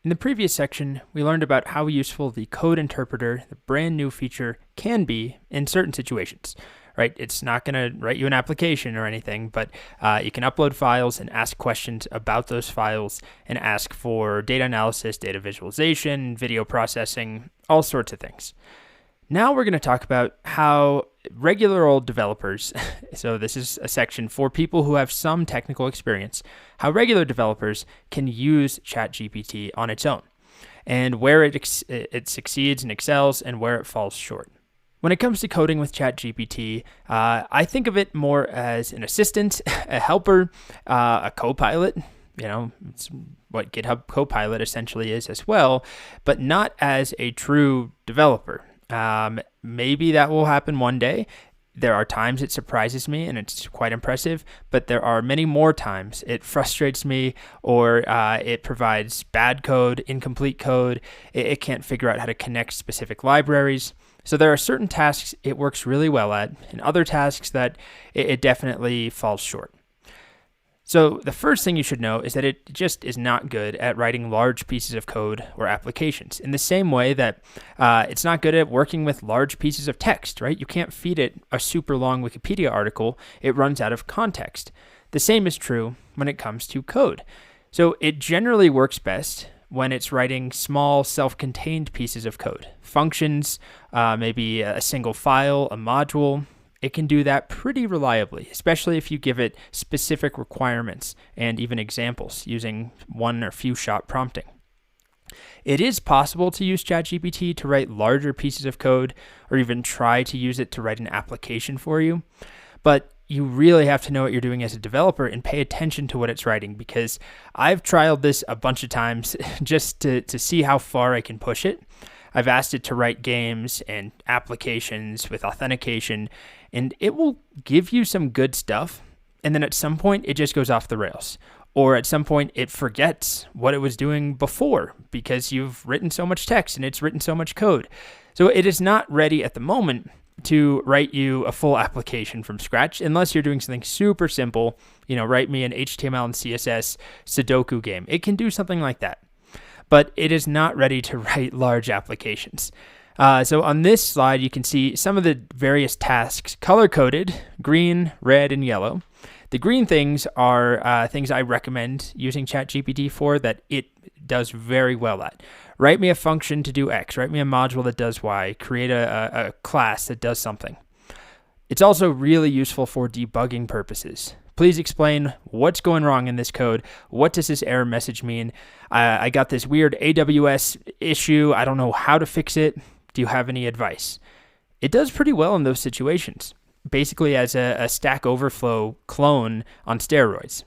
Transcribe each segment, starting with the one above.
In the previous section, we learned about how useful the code interpreter, the brand new feature, can be in certain situations, right? It's not going to write you an application or anything, but you can upload files and ask questions about those files and ask for data analysis, data visualization, video processing, all sorts of things. Now we're going to talk about how regular old developers, so this is a section for people who have some technical experience, how regular developers can use ChatGPT on its own, and where it succeeds and excels and where it falls short. When it comes to coding with ChatGPT, I think of it more as an assistant, a helper, a co-pilot. It's what GitHub Copilot essentially is as well, but not as a true developer. Maybe that will happen one day. There are times it surprises me and it's quite impressive, but there are many more times it frustrates me or it provides bad code, incomplete code. It can't figure out how to connect specific libraries. So there are certain tasks it works really well at and other tasks that it definitely falls short. So the first thing you should know is that it just is not good at writing large pieces of code or applications in the same way that it's not good at working with large pieces of text, right? You can't feed it a super long Wikipedia article. It runs out of context. The same is true when it comes to code. So it generally works best when it's writing small self-contained pieces of code, functions, maybe a single file, a module. It can do that pretty reliably, especially if you give it specific requirements and even examples using one or few shot prompting. It is possible to use ChatGPT to write larger pieces of code or even try to use it to write an application for you, but you really have to know what you're doing as a developer and pay attention to what it's writing, because I've trialed this a bunch of times just to see how far I can push it. I've asked it to write games and applications with authentication, and it will give you some good stuff. And then at some point, it just goes off the rails. Or at some point, it forgets what it was doing before because you've written so much text and it's written so much code. So it is not ready at the moment to write you a full application from scratch unless you're doing something super simple. Write me an HTML and CSS Sudoku game. It can do something like that, but it is not ready to write large applications. So on this slide, you can see some of the various tasks color-coded, green, red, and yellow. The green things are things I recommend using ChatGPT for that it does very well at. Write me a function to do X, write me a module that does Y, create a class that does something. It's also really useful for debugging purposes. Please explain what's going wrong in this code. What does this error message mean? I got this weird AWS issue. I don't know how to fix it. Do you have any advice? It does pretty well in those situations, basically as a Stack Overflow clone on steroids.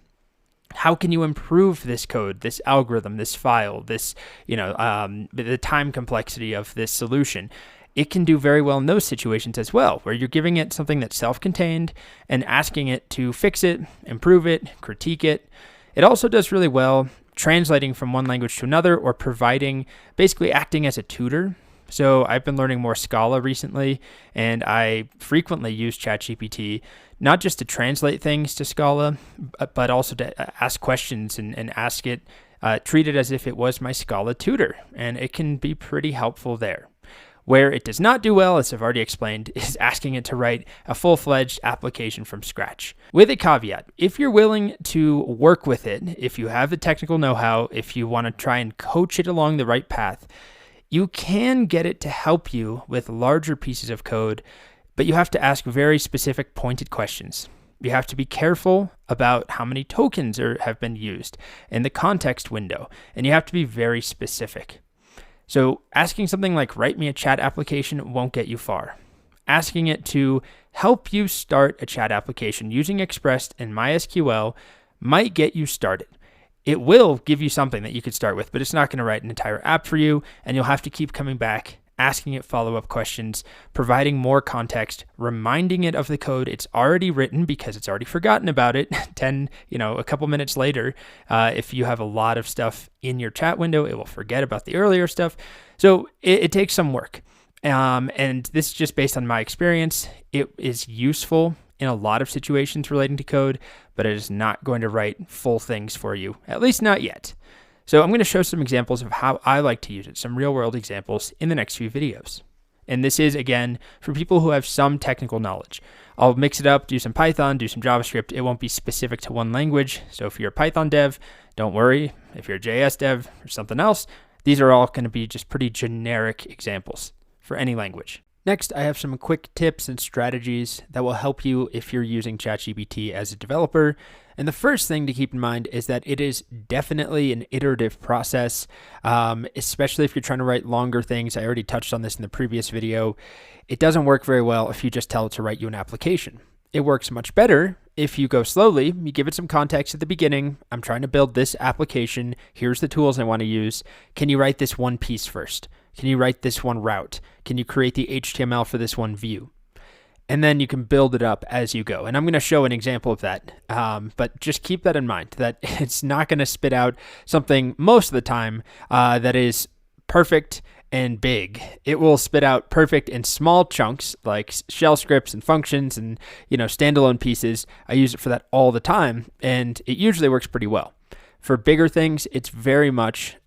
How can you improve this code, this algorithm, this file, the time complexity of this solution? It can do very well in those situations as well, where you're giving it something that's self-contained and asking it to fix it, improve it, critique it. It also does really well translating from one language to another or basically acting as a tutor. So I've been learning more Scala recently, and I frequently use ChatGPT, not just to translate things to Scala, but also to ask questions and ask it, treat it as if it was my Scala tutor, and it can be pretty helpful there. Where it does not do well, as I've already explained, is asking it to write a full-fledged application from scratch. With a caveat, if you're willing to work with it, if you have the technical know-how, if you want to try and coach it along the right path, you can get it to help you with larger pieces of code, but you have to ask very specific pointed questions. You have to be careful about how many tokens have been used in the context window, and you have to be very specific. So asking something like write me a chat application won't get you far. Asking it to help you start a chat application using Express and MySQL might get you started. It will give you something that you could start with, but it's not going to write an entire app for you, and you'll have to keep coming back, asking it follow-up questions, providing more context, reminding it of the code it's already written because it's already forgotten about it a couple minutes later. If you have a lot of stuff in your chat window, it will forget about the earlier stuff. So it takes some work. And this is just based on my experience. It is useful in a lot of situations relating to code, but it is not going to write full things for you, at least not yet. So I'm going to show some examples of how I like to use it, some real world examples in the next few videos. And this is, again, for people who have some technical knowledge. I'll mix it up, do some Python, do some JavaScript. It won't be specific to one language. So if you're a Python dev, don't worry. If you're a JS dev or something else, these are all going to be just pretty generic examples for any language. Next, I have some quick tips and strategies that will help you if you're using ChatGPT as a developer. And the first thing to keep in mind is that it is definitely an iterative process, especially if you're trying to write longer things. I already touched on this in the previous video. It doesn't work very well if you just tell it to write you an application. It works much better if you go slowly. You give it some context at the beginning. I'm trying to build this application. Here's the tools I want to use. Can you write this one piece first? Can you write this one route? Can you create the HTML for this one view? And then you can build it up as you go. And I'm going to show an example of that. But just keep that in mind, that it's not going to spit out something most of the time that is perfect and big. It will spit out perfect in small chunks like shell scripts and functions and standalone pieces. I use it for that all the time, and it usually works pretty well. For bigger things, it's very much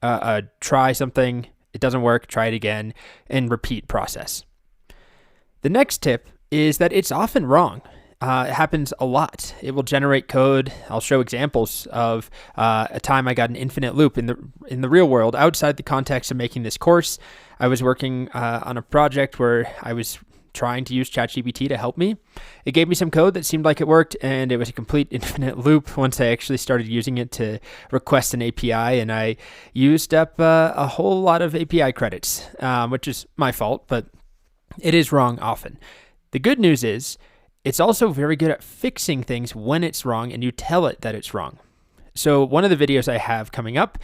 try something, it doesn't work, try it again, and repeat process. The next tip is that it's often wrong. It happens a lot. It will generate code. I'll show examples of a time I got an infinite loop in the real world outside the context of making this course. I was working on a project where I was trying to use ChatGPT to help me. It gave me some code that seemed like it worked, and it was a complete infinite loop once I actually started using it to request an API, and I used up a whole lot of API credits, which is my fault, but it is wrong often. The good news is it's also very good at fixing things when it's wrong and you tell it that it's wrong. So one of the videos I have coming up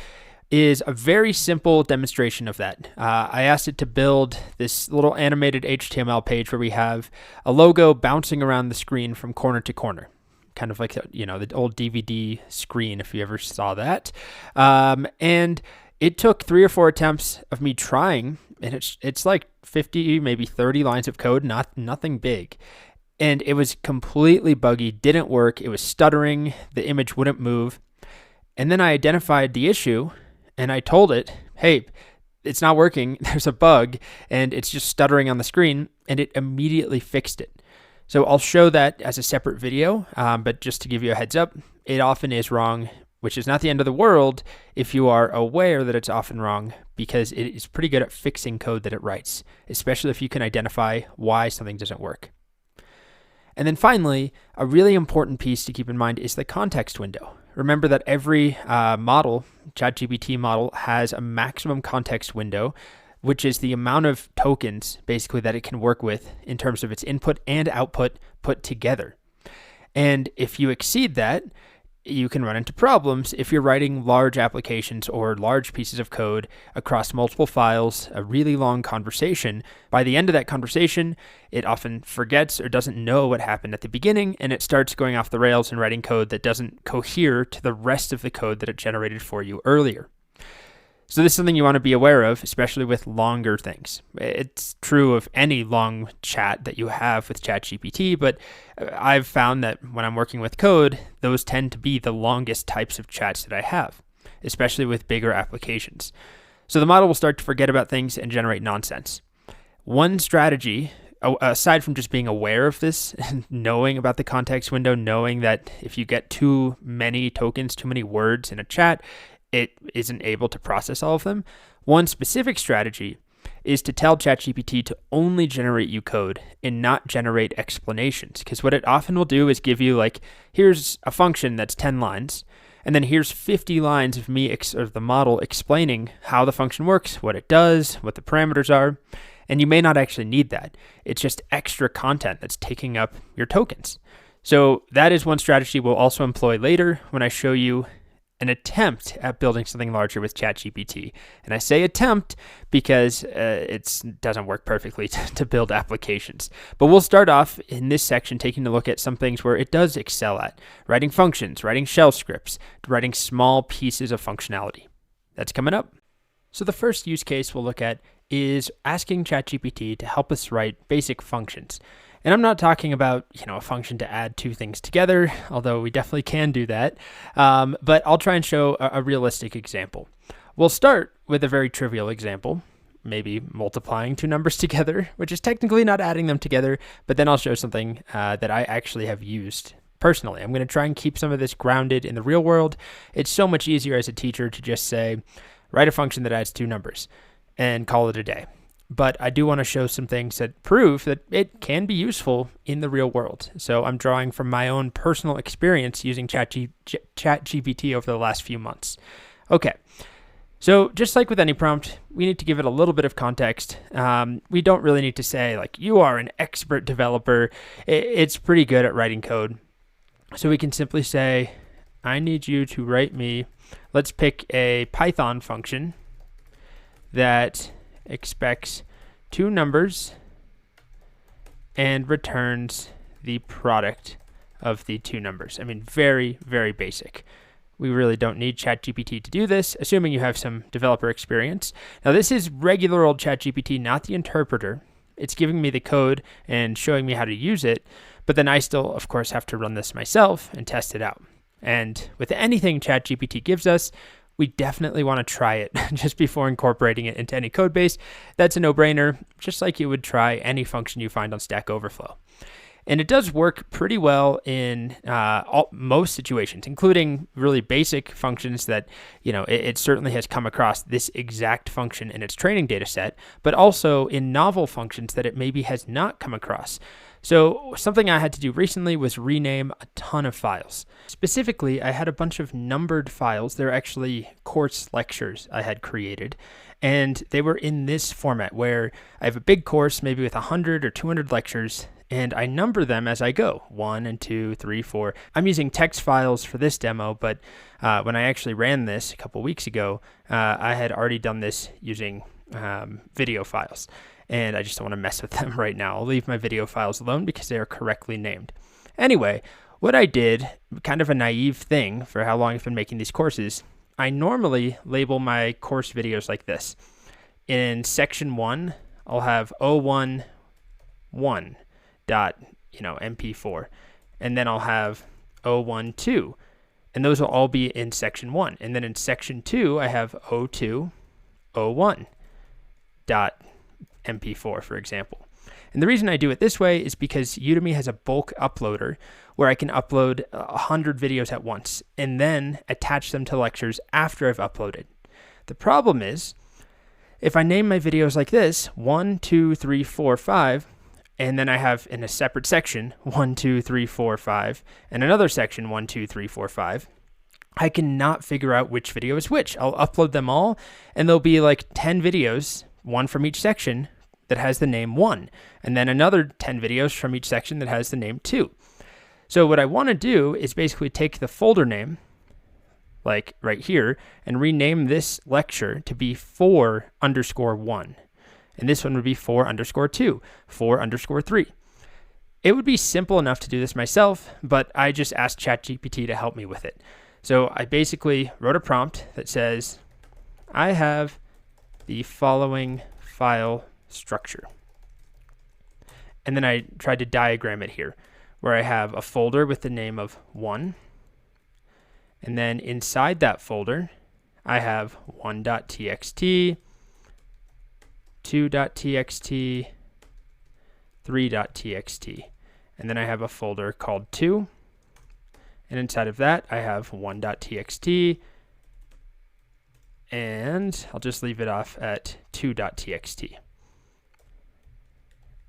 is a very simple demonstration of that. I asked it to build this little animated HTML page where we have a logo bouncing around the screen from corner to corner, kind of like the old DVD screen, if you ever saw that. And it took 3 or 4 attempts of me trying, and it's like 50, maybe 30 lines of code, nothing big. And it was completely buggy, didn't work. It was stuttering. The image wouldn't move. And then I identified the issue and I told it, hey, it's not working. There's a bug and it's just stuttering on the screen, and it immediately fixed it. So I'll show that as a separate video, but just to give you a heads up, it often is wrong, which is not the end of the world if you are aware that it's often wrong, because it is pretty good at fixing code that it writes, especially if you can identify why something doesn't work. And then finally, a really important piece to keep in mind is the context window. Remember that every model, ChatGPT model, has a maximum context window, which is the amount of tokens basically that it can work with in terms of its input and output put together. And if you exceed that, you can run into problems if you're writing large applications or large pieces of code across multiple files, a really long conversation. By the end of that conversation, it often forgets or doesn't know what happened at the beginning, and it starts going off the rails and writing code that doesn't cohere to the rest of the code that it generated for you earlier. So this is something you want to be aware of, especially with longer things. It's true of any long chat that you have with ChatGPT, but I've found that when I'm working with code, those tend to be the longest types of chats that I have, especially with bigger applications. So the model will start to forget about things and generate nonsense. One strategy, aside from just being aware of this, knowing about the context window, knowing that if you get too many tokens, too many words in a chat, it isn't able to process all of them. One specific strategy is to tell ChatGPT to only generate you code and not generate explanations. Because what it often will do is give you here's a function that's 10 lines, and then here's 50 lines of me or the model explaining how the function works, what it does, what the parameters are. And you may not actually need that. It's just extra content that's taking up your tokens. So that is one strategy we'll also employ later when I show you an attempt at building something larger with ChatGPT. And I say attempt because it doesn't work perfectly to build applications. But we'll start off in this section taking a look at some things where it does excel at: writing functions, writing shell scripts, writing small pieces of functionality. That's coming up. So the first use case we'll look at is asking ChatGPT to help us write basic functions. And I'm not talking about, a function to add two things together, although we definitely can do that. But I'll try and show a realistic example. We'll start with a very trivial example, maybe multiplying two numbers together, which is technically not adding them together, but then I'll show something that I actually have used personally. I'm going to try and keep some of this grounded in the real world. It's so much easier as a teacher to just say, write a function that adds two numbers and call it a day. But I do want to show some things that prove that it can be useful in the real world. So I'm drawing from my own personal experience using ChatGPT over the last few months. Okay. So just like with any prompt, we need to give it a little bit of context. We don't really need to say, you are an expert developer. It's pretty good at writing code. So we can simply say, I need you to write me, let's pick a Python function that expects two numbers and returns the product of the two numbers. I mean, very, very basic. We really don't need ChatGPT to do this, assuming you have some developer experience. Now, this is regular old ChatGPT, not the interpreter. It's giving me the code and showing me how to use it, but then I still, of course, have to run this myself and test it out. And with anything ChatGPT gives us, we definitely want to try it just before incorporating it into any code base. That's a no-brainer, just like you would try any function you find on Stack Overflow. And it does work pretty well in most situations, including really basic functions that, it certainly has come across this exact function in its training data set, but also in novel functions that it maybe has not come across. So something I had to do recently was rename a ton of files. Specifically, I had a bunch of numbered files. They're actually course lectures I had created. And they were in this format where I have a big course, maybe with 100 or 200 lectures, and I number them as I go, 1 and 2, 3, 4. I'm using text files for this demo, but when I actually ran this a couple weeks ago, I had already done this using video files. And I just don't want to mess with them right now. I'll leave my video files alone because they are correctly named. Anyway, what I did, kind of a naive thing for how long I've been making these courses, I normally label my course videos like this. In section 1, I'll have 011.mp4, and then I'll have 012, and those will all be in section 1. And then in section 2, I have 02.01.mp4, for example. And the reason I do it this way is because Udemy has a bulk uploader where I can upload 100 videos at once and then attach them to lectures after I've uploaded. The problem is, if I name my videos like this, 1, 2, 3, 4, 5, and then I have in a separate section 1, 2, 3, 4, 5, and another section 1, 2, 3, 4, 5, I cannot figure out which video is which. I'll upload them all, and there'll be like 10 videos, one from each section, that has the name 1, and then another 10 videos from each section that has the name 2. So what I want to do is basically take the folder name, like right here, and rename this lecture to be 4_1. And this one would be 4_2, 4_3. It would be simple enough to do this myself, but I just asked ChatGPT to help me with it. So I basically wrote a prompt that says, I have the following file structure. And then I tried to diagram it here, where I have a folder with the name of 1. And then inside that folder, I have 1.txt, 2.txt, 3.txt. And then I have a folder called 2. And inside of that, I have 1.txt. And I'll just leave it off at 2.txt.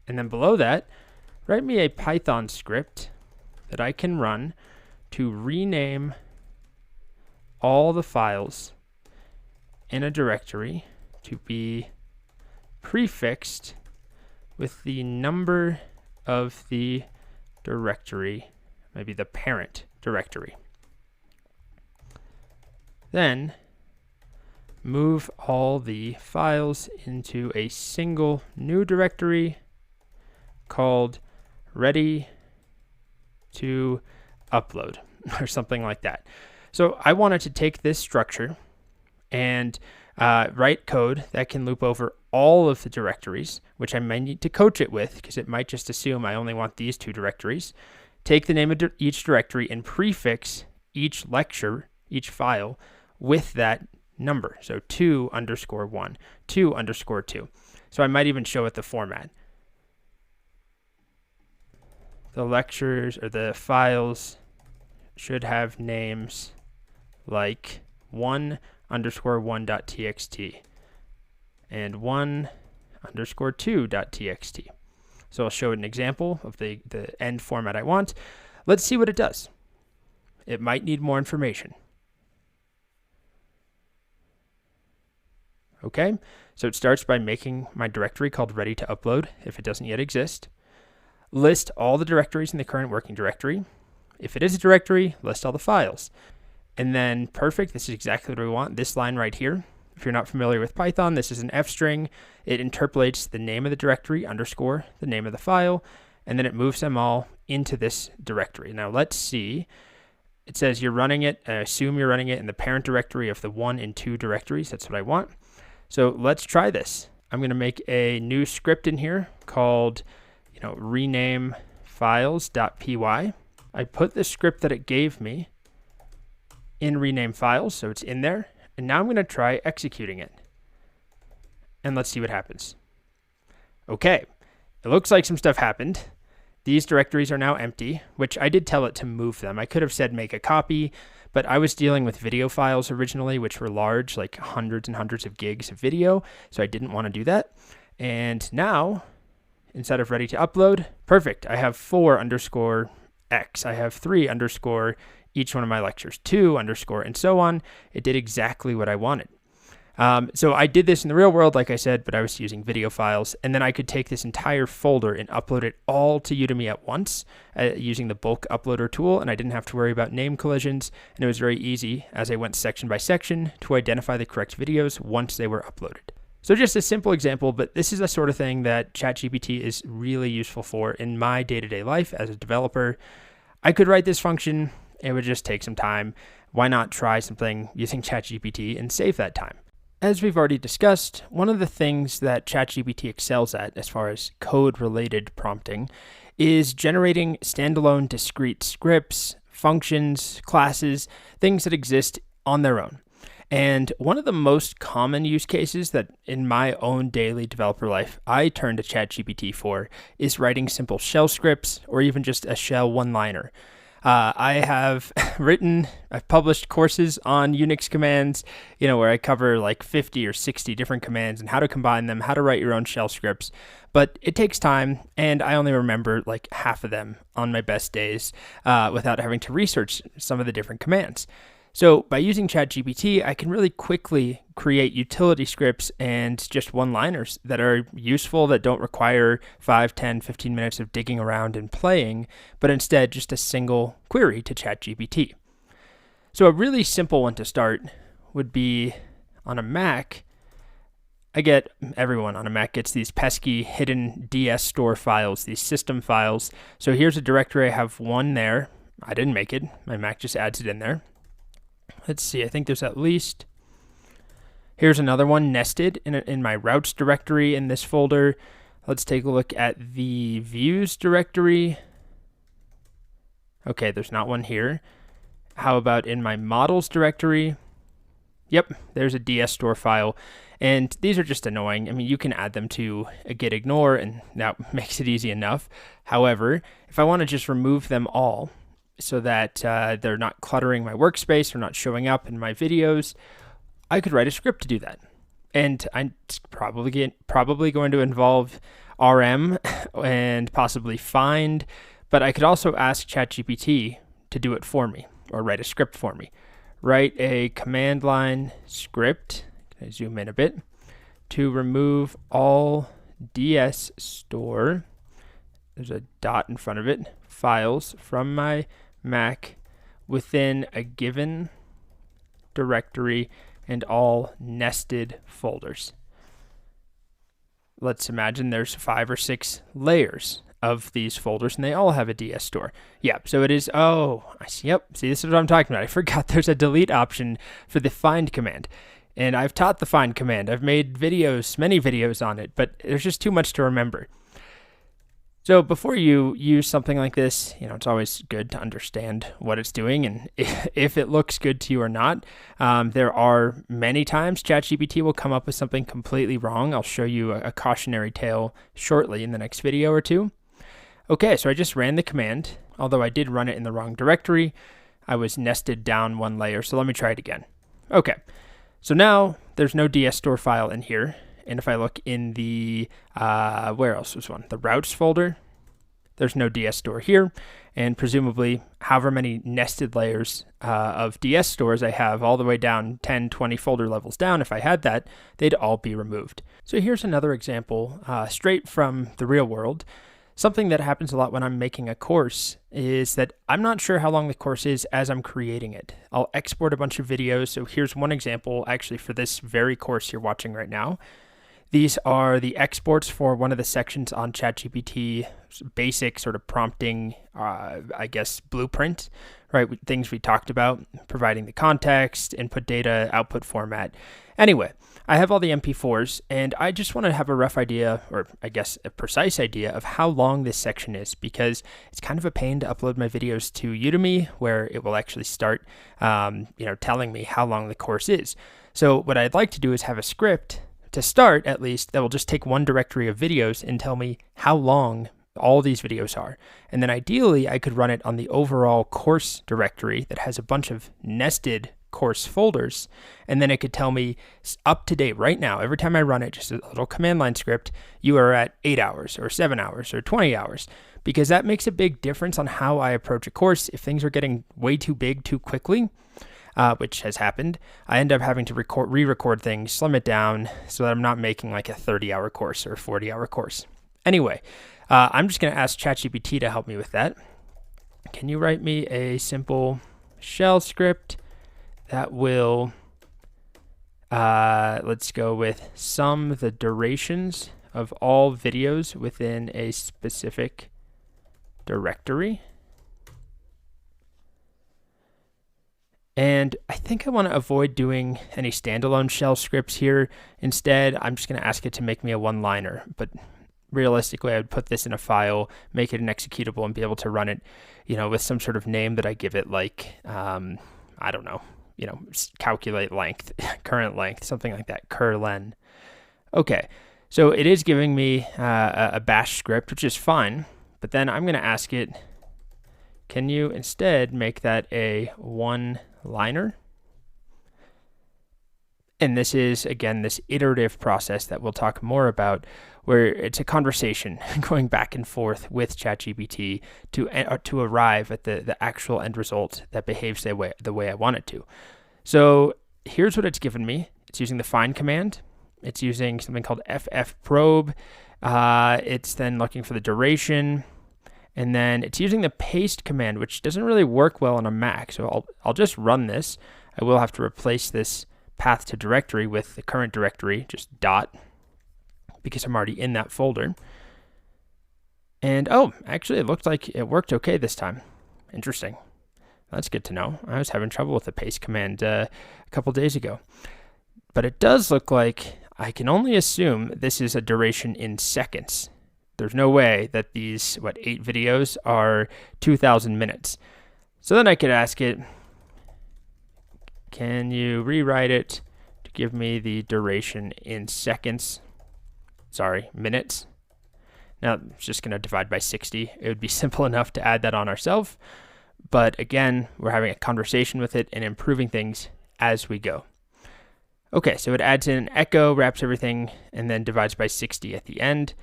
And then below that, write me a Python script that I can run to rename all the files in a directory to be prefixed with the number of the directory, maybe the parent directory. Then move all the files into a single new directory called ready to upload or something like that. So I wanted to take this structure and write code that can loop over all of the directories, which I might need to coach it with because it might just assume I only want these 2 directories. Take the name of each directory and prefix each lecture, each file, with that number. So 2_1, 2_2. So I might even show it the format. The lectures or the files should have names like 1_1.txt and 1_2.txt. So I'll show an example of the end format I want. Let's see what it does. It might need more information. Okay, so it starts by making my directory called ready to upload if it doesn't yet exist. List all the directories in the current working directory. If it is a directory, list all the files. And then perfect, this is exactly what we want. This line right here, if you're not familiar with Python, this is an F string. It interpolates the name of the directory underscore the name of the file, and then it moves them all into this directory. Now let's see. It says you're running it, I assume you're running it in the parent directory of the 1 and 2 directories. That's what I want. So let's try this. I'm going to make a new script in here called, rename files.py. I put the script that it gave me in rename files, so it's in there. And now I'm going to try executing it. And let's see what happens. Okay, it looks like some stuff happened. These directories are now empty, which I did tell it to move them. I could have said make a copy, but I was dealing with video files originally, which were large, like hundreds and hundreds of gigs of video, so I didn't want to do that. And now, instead of ready to upload, perfect. I have 4_x. I have 3_ each one of my lectures, 2_ and so on. It did exactly what I wanted. So I did this in the real world, like I said, but I was using video files, and then I could take this entire folder and upload it all to Udemy at once using the bulk uploader tool, and I didn't have to worry about name collisions, and it was very easy as I went section by section to identify the correct videos once they were uploaded. So just a simple example, but this is the sort of thing that ChatGPT is really useful for in my day-to-day life as a developer. I could write this function. It would just take some time. Why not try something using ChatGPT and save that time? As we've already discussed, one of the things that ChatGPT excels at as far as code-related prompting is generating standalone discrete scripts, functions, classes, things that exist on their own. And one of the most common use cases that in my own daily developer life I turn to ChatGPT for is writing simple shell scripts or even just a shell one-liner. I've published courses on Unix commands, where I cover like 50 or 60 different commands and how to combine them, how to write your own shell scripts. But it takes time, and I only remember like half of them on my best days without having to research some of the different commands. So by using ChatGPT, I can really quickly create utility scripts and just one-liners that are useful, that don't require 5, 10, 15 minutes of digging around and playing, but instead just a single query to ChatGPT. So a really simple one to start would be on a Mac. Everyone on a Mac gets these pesky hidden DS store files, these system files. So here's a directory. I have one there. I didn't make it. My Mac just adds it in there. Let's see, I think there's at least, here's another one nested in my routes directory in this folder. Let's take a look at the views directory. Okay, there's not one here. How about in my models directory? Yep, there's a DS store file. And these are just annoying. I mean, you can add them to a git ignore, and that makes it easy enough. However, if I want to just remove them all, so that they're not cluttering my workspace or not showing up in my videos, I could write a script to do that. And it's probably going to involve RM and possibly find, but I could also ask ChatGPT to do it for me or write a script for me. Write a command line script, can I zoom in a bit, to remove all DS store, there's a dot in front of it, files from my Mac within a given directory and all nested folders. Let's imagine there's 5 or 6 layers of these folders and they all have a DS store. Yep, so it is, I see, this is what I'm talking about. I forgot there's a delete option for the find command. And I've taught the find command. I've made videos, many videos on it, but there's just too much to remember. So before you use something like this, it's always good to understand what it's doing and if it looks good to you or not. There are many times ChatGPT will come up with something completely wrong. I'll show you a cautionary tale shortly in the next video or two. Okay, so I just ran the command. Although I did run it in the wrong directory, I was nested down one layer. So let me try it again. Okay, so now there's no DS store file in here. And if I look in the, where else was one? The routes folder, there's no DS store here. And presumably, however many nested layers of DS stores I have all the way down 10, 20 folder levels down, if I had that, they'd all be removed. So here's another example straight from the real world. Something that happens a lot when I'm making a course is that I'm not sure how long the course is as I'm creating it. I'll export a bunch of videos. So here's one example actually for this very course you're watching right now. These are the exports for one of the sections on ChatGPT, basic sort of prompting, blueprint, right? Things we talked about, providing the context, input data, output format. Anyway, I have all the MP4s, and I just want to have a rough idea, or I guess a precise idea of how long this section is, because it's kind of a pain to upload my videos to Udemy, where it will actually start, telling me how long the course is. So what I'd like to do is have a script to start, at least, that will just take one directory of videos and tell me how long all these videos are. And then ideally, I could run it on the overall course directory that has a bunch of nested course folders. And then it could tell me up to date right now, every time I run it, just a little command line script, you are at 8 hours or 7 hours or 20 hours, because that makes a big difference on how I approach a course. If things are getting way too big too quickly, which has happened, I end up having to re-record things, slim it down so that I'm not making like a 30-hour course or a 40-hour course. Anyway, I'm just going to ask ChatGPT to help me with that. Can you write me a simple shell script that will, let's go with sum the durations of all videos within a specific directory? And I think I want to avoid doing any standalone shell scripts here. Instead, I'm just going to ask it to make me a one-liner. But realistically, I would put this in a file, make it an executable, and be able to run it, with some sort of name that I give it, like, I don't know, calculate length, current length, something like that, curlen. Okay, so it is giving me a bash script, which is fine. But then I'm going to ask it, can you instead make that a one-liner? And this is, again, this iterative process that we'll talk more about, where it's a conversation going back and forth with ChatGPT to arrive at the actual end result that behaves the way I want it to. So here's what it's given me. It's using the find command. It's using something called ffprobe. It's then looking for the duration. And then it's using the paste command, which doesn't really work well on a Mac. So I'll just run this. I will have to replace this path to directory with the current directory, just dot, because I'm already in that folder. And actually it looked like it worked okay this time. Interesting. That's good to know. I was having trouble with the paste command a couple days ago. But it does look like I can only assume this is a duration in seconds. There's no way that these, 8 videos are 2,000 minutes. So then I could ask it, can you rewrite it to give me the duration in seconds? Sorry, minutes. Now, it's just going to divide by 60. It would be simple enough to add that on ourselves. But again, we're having a conversation with it and improving things as we go. Okay, so it adds in an echo, wraps everything, and then divides by 60 at the end.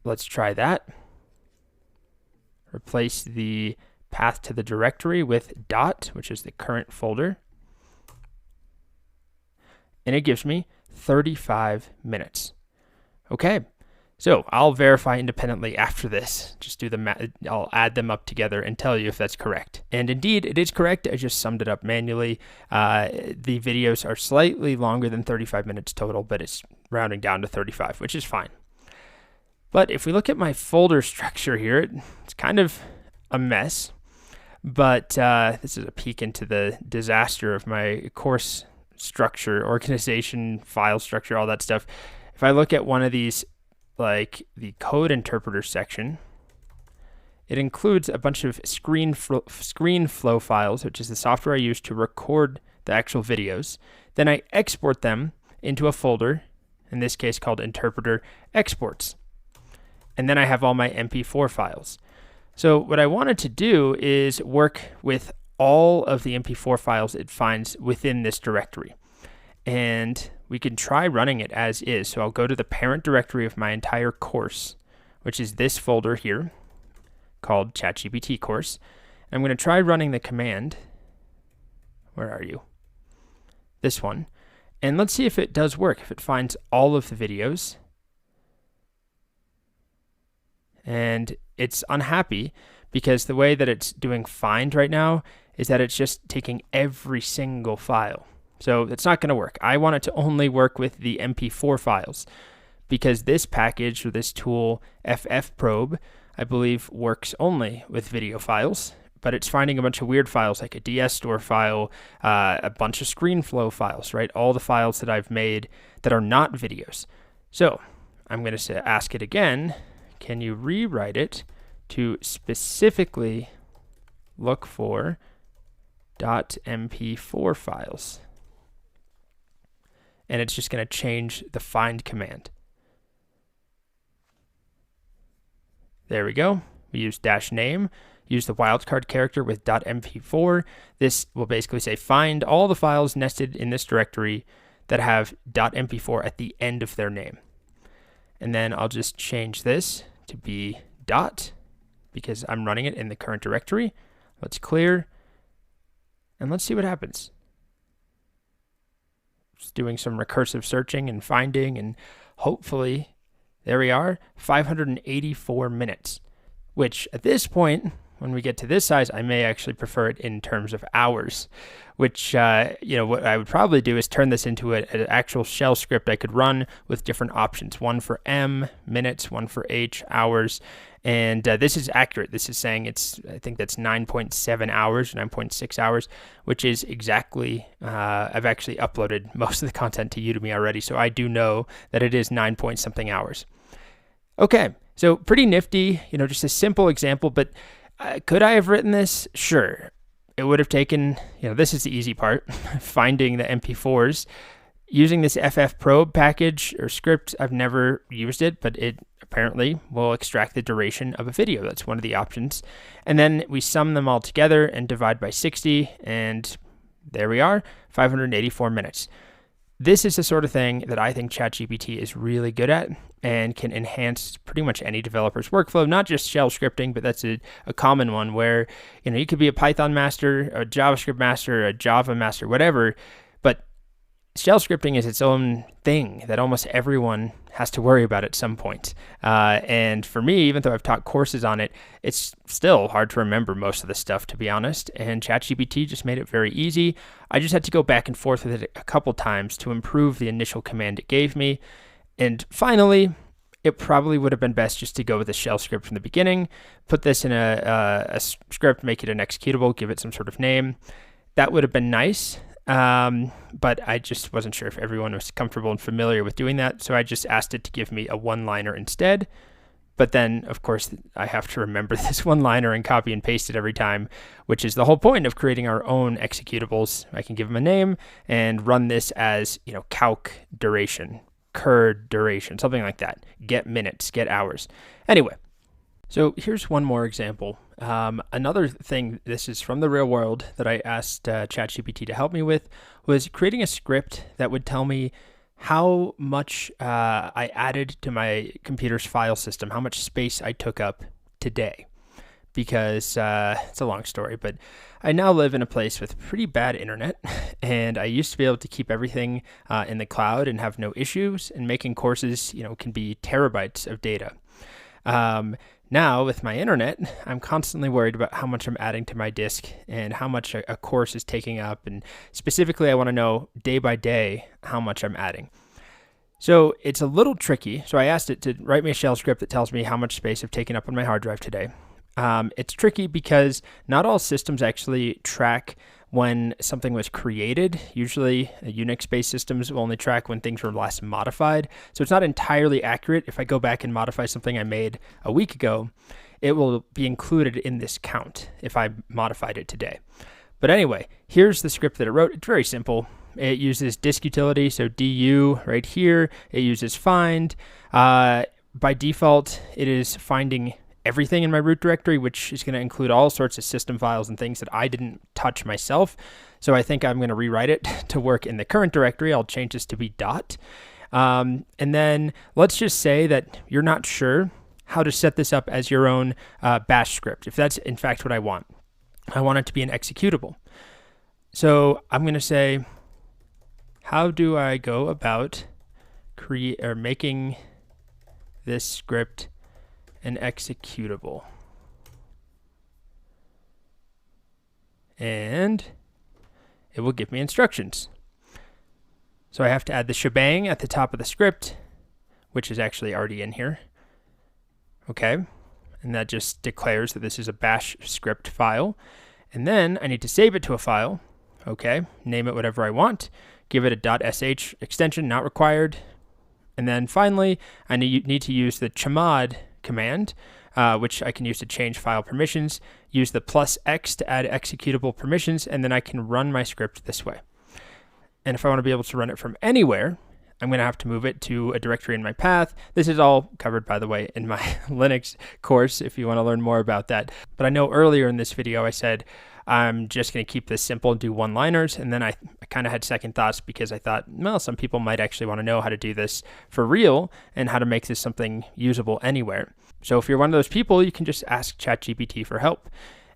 Let's try that. Replace the path to the directory with dot, which is the current folder. And it gives me 35 minutes. Okay, so I'll verify independently after this. Just do the math. I'll add them up together and tell you if that's correct. And indeed, it is correct. I just summed it up manually. The videos are slightly longer than 35 minutes total, but it's rounding down to 35, which is fine. But if we look at my folder structure here, it's kind of a mess. But this is a peek into the disaster of my course structure, organization, file structure, all that stuff. If I look at one of these, like the code interpreter section, it includes a bunch of screen flow files, which is the software I use to record the actual videos. Then I export them into a folder, in this case called interpreter exports. And then I have all my MP4 files. So what I wanted to do is work with all of the MP4 files it finds within this directory. And we can try running it as is. So I'll go to the parent directory of my entire course, which is this folder here called ChatGPT course. And I'm going to try running the command. Where are you? This one. And let's see if it does work, if it finds all of the videos. And it's unhappy because the way that it's doing find right now is that it's just taking every single file. So it's not going to work. I want it to only work with the MP4 files because this package or this tool, FFprobe, I believe works only with video files, but it's finding a bunch of weird files like a DS store file, a bunch of ScreenFlow files, right? All the files that I've made that are not videos. So I'm going to ask it again, can you rewrite it to specifically look for .mp4 files? And it's just going to change the find command. There we go. We use -name, use the wildcard character with .mp4. This will basically say find all the files nested in this directory that have .mp4 at the end of their name. And then I'll just change this to be dot because I'm running it in the current directory. Let's clear and let's see what happens. Just doing some recursive searching and finding, and hopefully there we are, 584 minutes, which at this point, when we get to this size, I may actually prefer it in terms of hours, which, what I would probably do is turn this into an actual shell script I could run with different options, one for M, minutes, one for H, hours. And this is accurate. This is saying I think that's 9.7 hours, 9.6 hours, which is exactly, I've actually uploaded most of the content to Udemy already, so I do know that it is 9 point something hours. Okay, so pretty nifty, just a simple example, but could I have written this? Sure. It would have taken, this is the easy part, finding the MP4s. Using this FFprobe package or script, I've never used it, but it apparently will extract the duration of a video. That's one of the options. And then we sum them all together and divide by 60, and there we are, 584 minutes. This is the sort of thing that I think ChatGPT is really good at and can enhance pretty much any developer's workflow, not just shell scripting, but that's a common one where, you could be a Python master, a JavaScript master, a Java master, whatever, but shell scripting is its own thing that almost everyone has to worry about at some point. And for me, even though I've taught courses on it, it's still hard to remember most of the stuff, to be honest. And ChatGPT just made it very easy. I just had to go back and forth with it a couple times to improve the initial command it gave me. And finally, it probably would have been best just to go with a shell script from the beginning, put this in a script, make it an executable, give it some sort of name. That would have been nice. But I just wasn't sure if everyone was comfortable and familiar with doing that. So I just asked it to give me a one-liner instead. But then, of course, I have to remember this one-liner and copy and paste it every time, which is the whole point of creating our own executables. I can give them a name and run this as, calc duration, cur duration, something like that. Get minutes, get hours. Anyway, so here's one more example. Another thing, this is from the real world, that I asked ChatGPT to help me with was creating a script that would tell me how much I added to my computer's file system, how much space I took up today. Because it's a long story, but I now live in a place with pretty bad internet, and I used to be able to keep everything in the cloud and have no issues, and making courses, can be terabytes of data. Now, with my internet, I'm constantly worried about how much I'm adding to my disk and how much a course is taking up. And specifically, I want to know day by day how much I'm adding. So it's a little tricky. So I asked it to write me a shell script that tells me how much space I've taken up on my hard drive today. It's tricky because not all systems actually track when something was created. Usually Unix-based systems will only track when things were last modified. So it's not entirely accurate. If I go back and modify something I made a week ago, it will be included in this count if I modified it today. But anyway, here's the script that it wrote. It's very simple. It uses disk utility, so du right here. It uses find. By default, it is finding everything in my root directory, which is going to include all sorts of system files and things that I didn't touch myself. So I think I'm going to rewrite it to work in the current directory. I'll change this to be dot. And then let's just say that you're not sure how to set this up as your own bash script, if that's in fact what I want. I want it to be an executable. So I'm going to say, how do I go about making this script an executable? And it will give me instructions. So I have to add the shebang at the top of the script, which is actually already in here. Okay, and that just declares that this is a bash script file. And then I need to save it to a file. Okay, name it whatever I want. Give it a .sh extension, not required. And then finally, I need to use the chmod command, which I can use to change file permissions. Use the +x to add executable permissions, and then I can run my script this way. And if I want to be able to run it from anywhere, I'm going to have to move it to a directory in my path. This is all covered, by the way, in my Linux course if you want to learn more about that. But I know earlier in this video I said I'm just going to keep this simple and do one-liners. And then I kind of had second thoughts because I thought, well, some people might actually want to know how to do this for real and how to make this something usable anywhere. So if you're one of those people, you can just ask ChatGPT for help.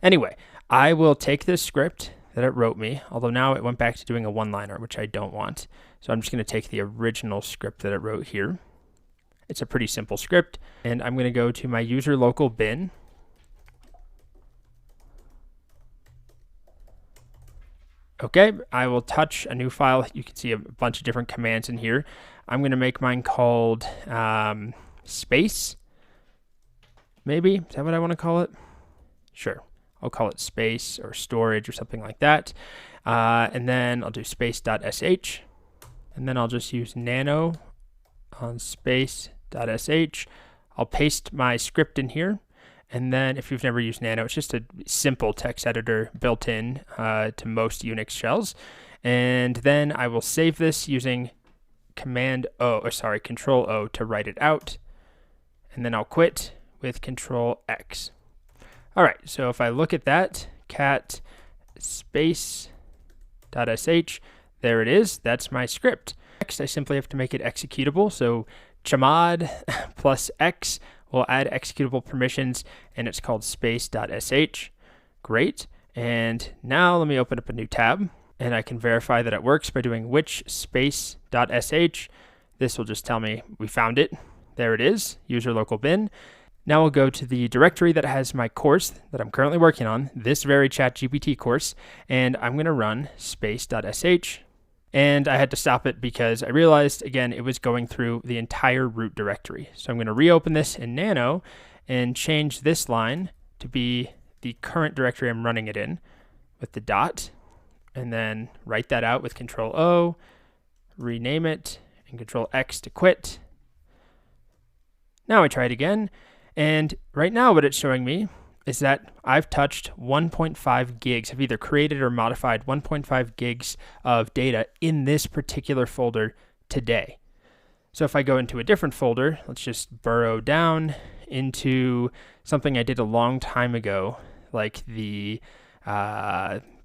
Anyway, I will take this script that it wrote me, although now it went back to doing a one-liner, which I don't want. So I'm just going to take the original script that it wrote here. It's a pretty simple script, and I'm going to go to my user local bin. Okay, I will touch a new file. You can see a bunch of different commands in here. I'm going to make mine called space. Maybe, is that what I want to call it? Sure. I'll call it space or storage or something like that. And then I'll do space.sh. And then I'll just use nano on space.sh. I'll paste my script in here. And then if you've never used nano, it's just a simple text editor built in to most Unix shells. And then I will save this using Control O to write it out. And then I'll quit with Control X. All right, so if I look at that, cat space.sh, there it is. That's my script. Next, I simply have to make it executable. So chmod plus x will add executable permissions, and it's called space.sh. Great. And now let me open up a new tab, and I can verify that it works by doing which space.sh. This will just tell me we found it. There it is, user local bin. Now we'll go to the directory that has my course that I'm currently working on, this very ChatGPT course, and I'm going to run space.sh. And I had to stop it because I realized, again, it was going through the entire root directory. So I'm going to reopen this in nano and change this line to be the current directory I'm running it in with the dot, and then write that out with Control O, rename it, and Control X to quit. Now I try it again. And right now what it's showing me is that I've touched 1.5 gigs. I've either created or modified 1.5 gigs of data in this particular folder today. So if I go into a different folder, let's just burrow down into something I did a long time ago, like the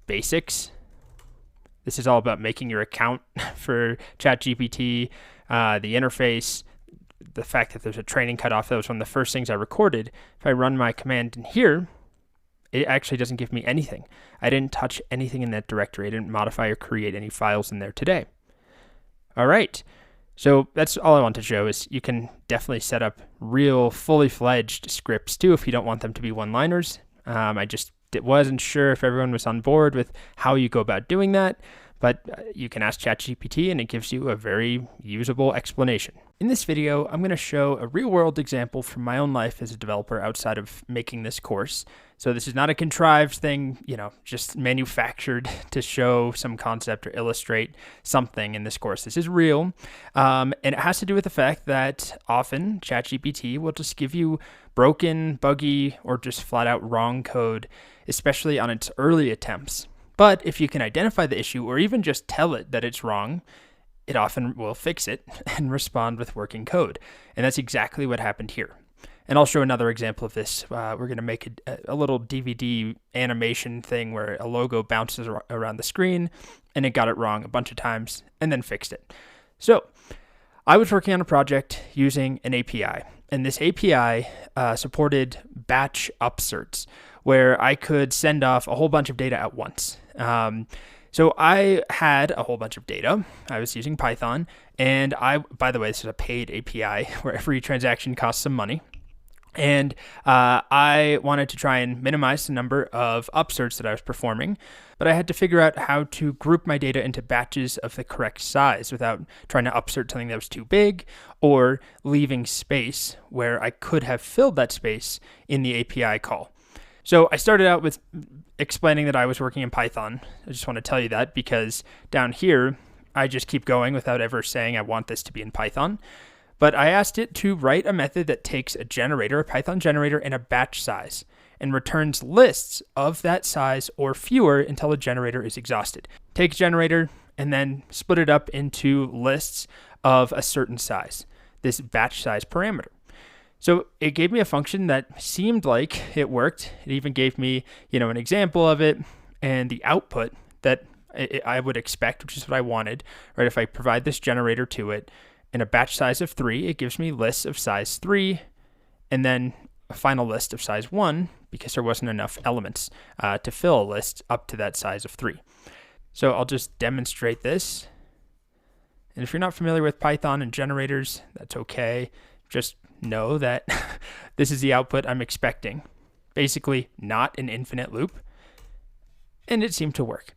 basics. This is all about making your account for ChatGPT, the interface, the fact that there's a training cutoff. That was one of the first things I recorded. If I run my command in here, it actually doesn't give me anything. I didn't touch anything in that directory. I didn't modify or create any files in there today. All right. So that's all I want to show is you can definitely set up real fully fledged scripts too if you don't want them to be one-liners. I just wasn't sure if everyone was on board with how you go about doing that, but you can ask ChatGPT and it gives you a very usable explanation. In this video, I'm going to show a real-world example from my own life as a developer outside of making this course. So this is not a contrived thing, just manufactured to show some concept or illustrate something in this course. This is real, and it has to do with the fact that often ChatGPT will just give you broken, buggy, or just flat-out wrong code, especially on its early attempts. But if you can identify the issue or even just tell it that it's wrong, it often will fix it and respond with working code. And that's exactly what happened here. And I'll show another example of this. We're going to make a little DVD animation thing where a logo bounces around the screen, and it got it wrong a bunch of times and then fixed it. So I was working on a project using an API, and this API supported batch upserts, where I could send off a whole bunch of data at once. So I had a whole bunch of data. I was using Python, and by the way, this is a paid API where every transaction costs some money. And I wanted to try and minimize the number of upserts that I was performing, but I had to figure out how to group my data into batches of the correct size without trying to upsert something that was too big or leaving space where I could have filled that space in the API call. So I started out with explaining that I was working in Python. I just want to tell you that because down here, I just keep going without ever saying I want this to be in Python. But I asked it to write a method that takes a generator, a Python generator, and a batch size, and returns lists of that size or fewer until the generator is exhausted. Take a generator and then split it up into lists of a certain size, this batch size parameter. So it gave me a function that seemed like it worked. It even gave me, an example of it and the output that I would expect, which is what I wanted, right? If I provide this generator to it, in a batch size of 3, it gives me lists of size 3, and then a final list of size 1, because there wasn't enough elements to fill a list up to that size of 3. So I'll just demonstrate this. And if you're not familiar with Python and generators, that's okay. Just know that this is the output I'm expecting. Basically, not an infinite loop. And it seemed to work.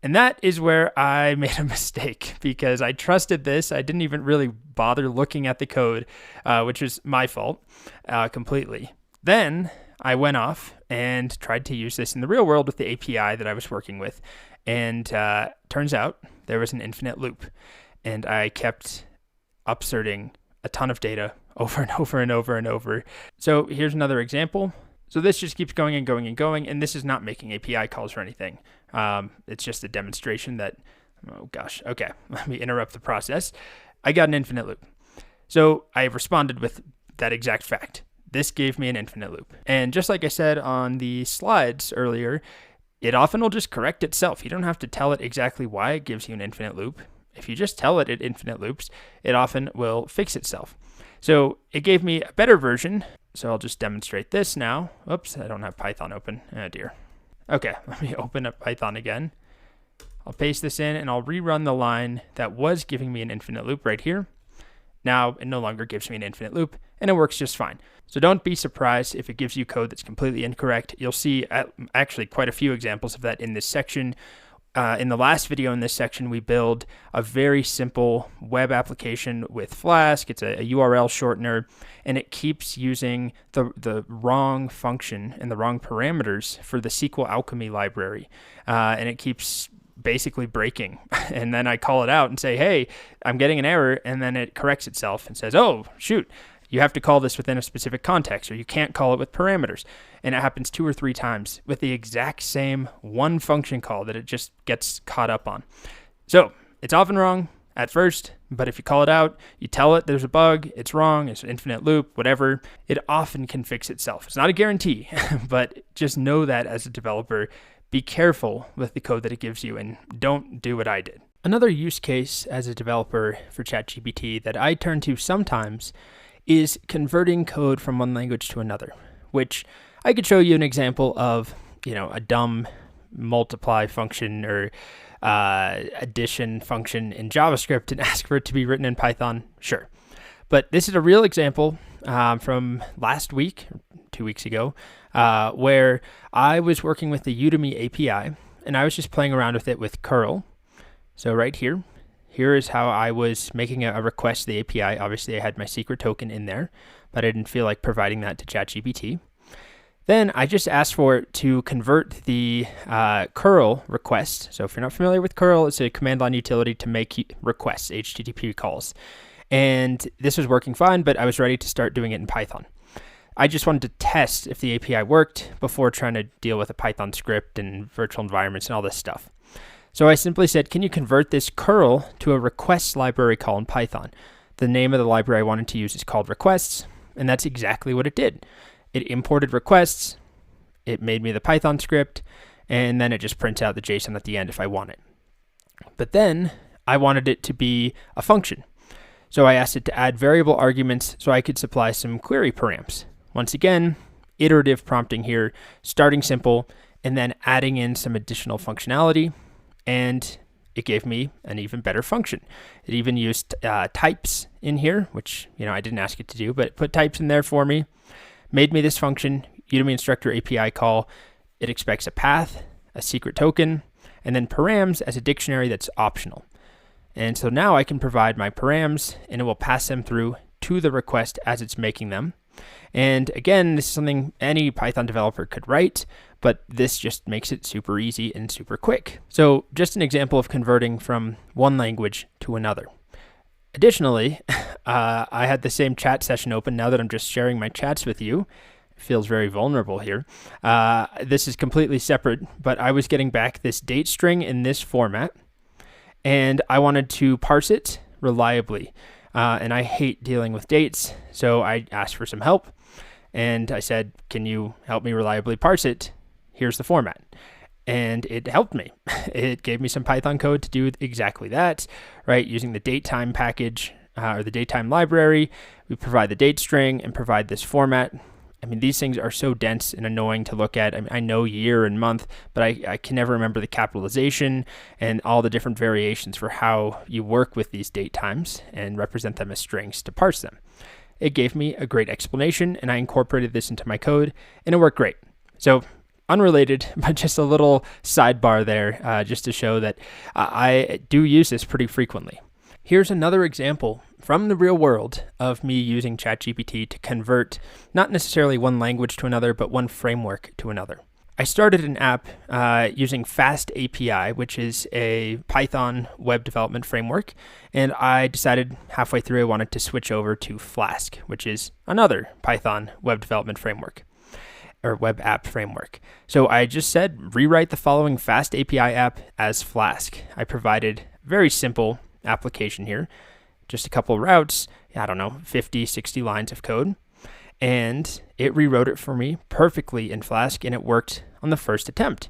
And that is where I made a mistake because I trusted this. I didn't even really bother looking at the code, which was my fault completely. Then I went off and tried to use this in the real world with the API that I was working with. And turns out there was an infinite loop. And I kept upserting a ton of data over and over and over and over. So here's another example. So this just keeps going and going and going, and this is not making API calls or anything. It's just a demonstration that, okay, let me interrupt the process. I got an infinite loop. So I responded with that exact fact. This gave me an infinite loop. And just like I said on the slides earlier, it often will just correct itself. You don't have to tell it exactly why it gives you an infinite loop. If you just tell it infinite loops, it often will fix itself. So it gave me a better version. So I'll just demonstrate this now. Oops, I don't have Python open. Oh dear. Okay, let me open up Python again. I'll paste this in and I'll rerun the line that was giving me an infinite loop right here. Now it no longer gives me an infinite loop and it works just fine. So don't be surprised if it gives you code that's completely incorrect. You'll see actually quite a few examples of that in this section. In the last video in this section, we build a very simple web application with Flask. It's a URL shortener, and it keeps using the wrong function and the wrong parameters for the SQL Alchemy library. And it keeps basically breaking. And then I call it out and say, hey, I'm getting an error. And then it corrects itself and says, oh, shoot. You have to call this within a specific context, or you can't call it with parameters. And it happens 2 or 3 times with the exact same one function call that it just gets caught up on. So it's often wrong at first, but if you call it out, you tell it there's a bug, it's wrong, it's an infinite loop, whatever, it often can fix itself. It's not a guarantee, but just know that as a developer, be careful with the code that it gives you and don't do what I did. Another use case as a developer for ChatGPT that I turn to sometimes is converting code from one language to another, which I could show you an example of, a dumb multiply function or addition function in JavaScript and ask for it to be written in Python. Sure. But this is a real example from last week, 2 weeks ago, where I was working with the Udemy API and I was just playing around with it with curl. So right here is how I was making a request to the API. Obviously, I had my secret token in there, but I didn't feel like providing that to ChatGPT. Then I just asked for it to convert the curl request. So if you're not familiar with curl, it's a command line utility to make requests, HTTP calls. And this was working fine, but I was ready to start doing it in Python. I just wanted to test if the API worked before trying to deal with a Python script and virtual environments and all this stuff. So I simply said, can you convert this curl to a requests library call in Python? The name of the library I wanted to use is called requests, and that's exactly what it did. It imported requests, it made me the Python script, and then it just prints out the JSON at the end if I want it. But then I wanted it to be a function. So I asked it to add variable arguments so I could supply some query params. Once again, iterative prompting here, starting simple, and then adding in some additional functionality, and it gave me an even better function. It even used types in here, which I didn't ask it to do, but it put types in there for me, made me this function, Udemy instructor API call. It expects a path, a secret token, and then params as a dictionary that's optional. And so now I can provide my params, and it will pass them through to the request as it's making them. And again, this is something any Python developer could write, but this just makes it super easy and super quick. So just an example of converting from one language to another. Additionally, I had the same chat session open now that I'm just sharing my chats with you. It feels very vulnerable here. This is completely separate, but I was getting back this date string in this format, and I wanted to parse it reliably. And I hate dealing with dates, so I asked for some help, and I said, can you help me reliably parse it? Here's the format. And it helped me. It gave me some Python code to do exactly that, right? Using the datetime package or the datetime library, we provide the date string and provide this format. I mean, these things are so dense and annoying to look at. I mean, I know year and month, but I can never remember the capitalization and all the different variations for how you work with these date times and represent them as strings to parse them. It gave me a great explanation, and I incorporated this into my code, and it worked great. So unrelated, but just a little sidebar there, just to show that I do use this pretty frequently. Here's another example from the real world of me using ChatGPT to convert not necessarily one language to another, but one framework to another. I started an app using Fast API, which is a Python web development framework, and I decided halfway through I wanted to switch over to Flask, which is another Python web development framework or web app framework. So I just said, rewrite the following Fast API app as Flask. I provided very simple application here, just a couple routes, 50, 60 lines of code, and it rewrote it for me perfectly in Flask, and it worked on the first attempt.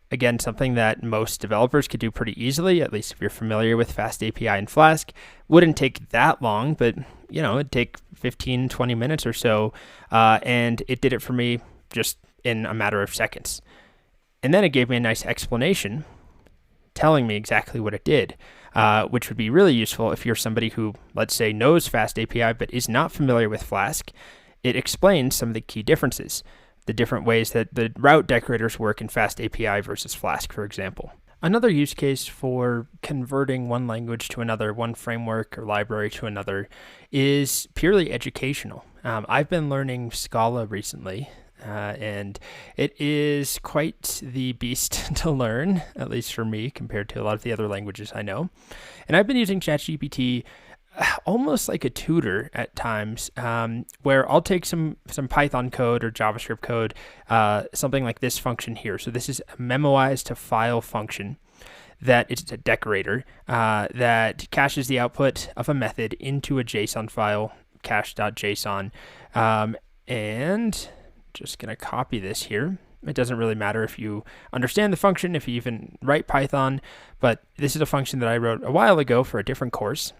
Again, something that most developers could do pretty easily, at least if you're familiar with Fast API and Flask. Wouldn't take that long, but it'd take 15, 20 minutes or so, and it did it for me just in a matter of seconds. And then it gave me a nice explanation telling me exactly what it did, which would be really useful if you're somebody who, let's say, knows Fast API but is not familiar with Flask. It explains some of the key differences, the different ways that the route decorators work in Fast API versus Flask, for example. Another use case for converting one language to another, one framework or library to another, is purely educational. I've been learning Scala recently, and it is quite the beast to learn, at least for me, compared to a lot of the other languages I know. And I've been using ChatGPT almost like a tutor at times, where I'll take some Python code or JavaScript code, something like this function here. So this is a memoize to file function that it's a decorator that caches the output of a method into a JSON file, cache.json, and just going to copy this here. It doesn't really matter if you understand the function, if you even write Python, but this is a function that I wrote a while ago for a different course.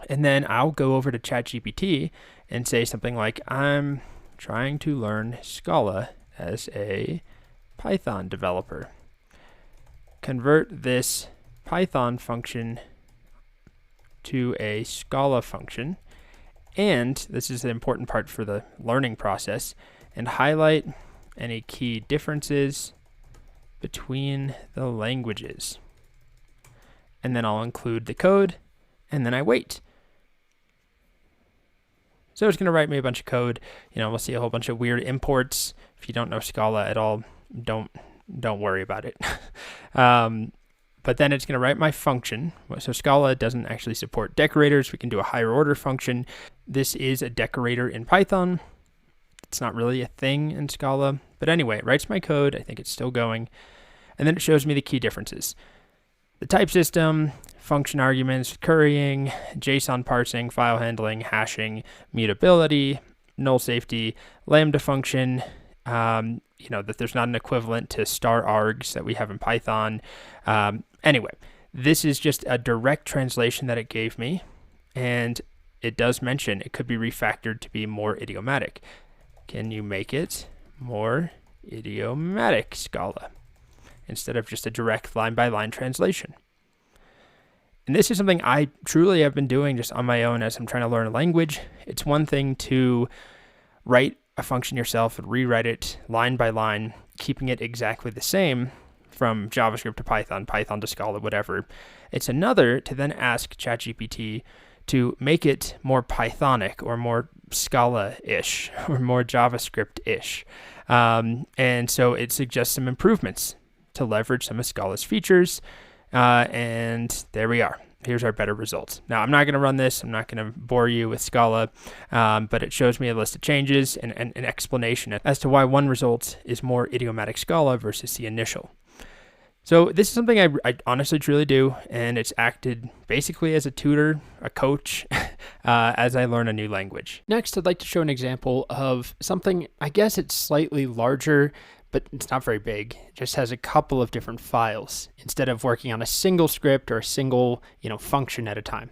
And then I'll go over to ChatGPT and say something like, I'm trying to learn Scala as a Python developer. Convert this Python function to a Scala function. And this is the important part for the learning process, and highlight any key differences between the languages. and then I'll include the code, and then I wait. So it's going to write me a bunch of code. We'll see a whole bunch of weird imports. If you don't know Scala at all, don't worry about it. But then it's going to write my function. So Scala doesn't actually support decorators. We can do a higher order function. This is a decorator in Python. It's not really a thing in Scala. But anyway, it writes my code. I think it's still going. And then it shows me the key differences. The type system, function arguments, currying, JSON parsing, file handling, hashing, mutability, null safety, lambda function, that there's not an equivalent to star args that we have in Python. Anyway, this is just a direct translation that it gave me, and it does mention it could be refactored to be more idiomatic. Can you make it more idiomatic, Scala, instead of just a direct line-by-line translation? And this is something I truly have been doing just on my own as I'm trying to learn a language. It's one thing to write a function yourself and rewrite it line by line, keeping it exactly the same from JavaScript to Python, Python to Scala, whatever. It's another to then ask ChatGPT to make it more Pythonic or more Scala-ish or more JavaScript-ish. And so it suggests some improvements to leverage some of Scala's features. And there we are. Here's our better results. Now, I'm not going to run this. I'm not going to bore you with Scala, but it shows me a list of changes and an explanation as to why one result is more idiomatic Scala versus the initial. So this is something I honestly truly do, and it's acted basically as a tutor, a coach, as I learn a new language. Next, I'd like to show an example of something, I guess it's slightly larger, but it's not very big. It just has a couple of different files instead of working on a single script or a single, function at a time.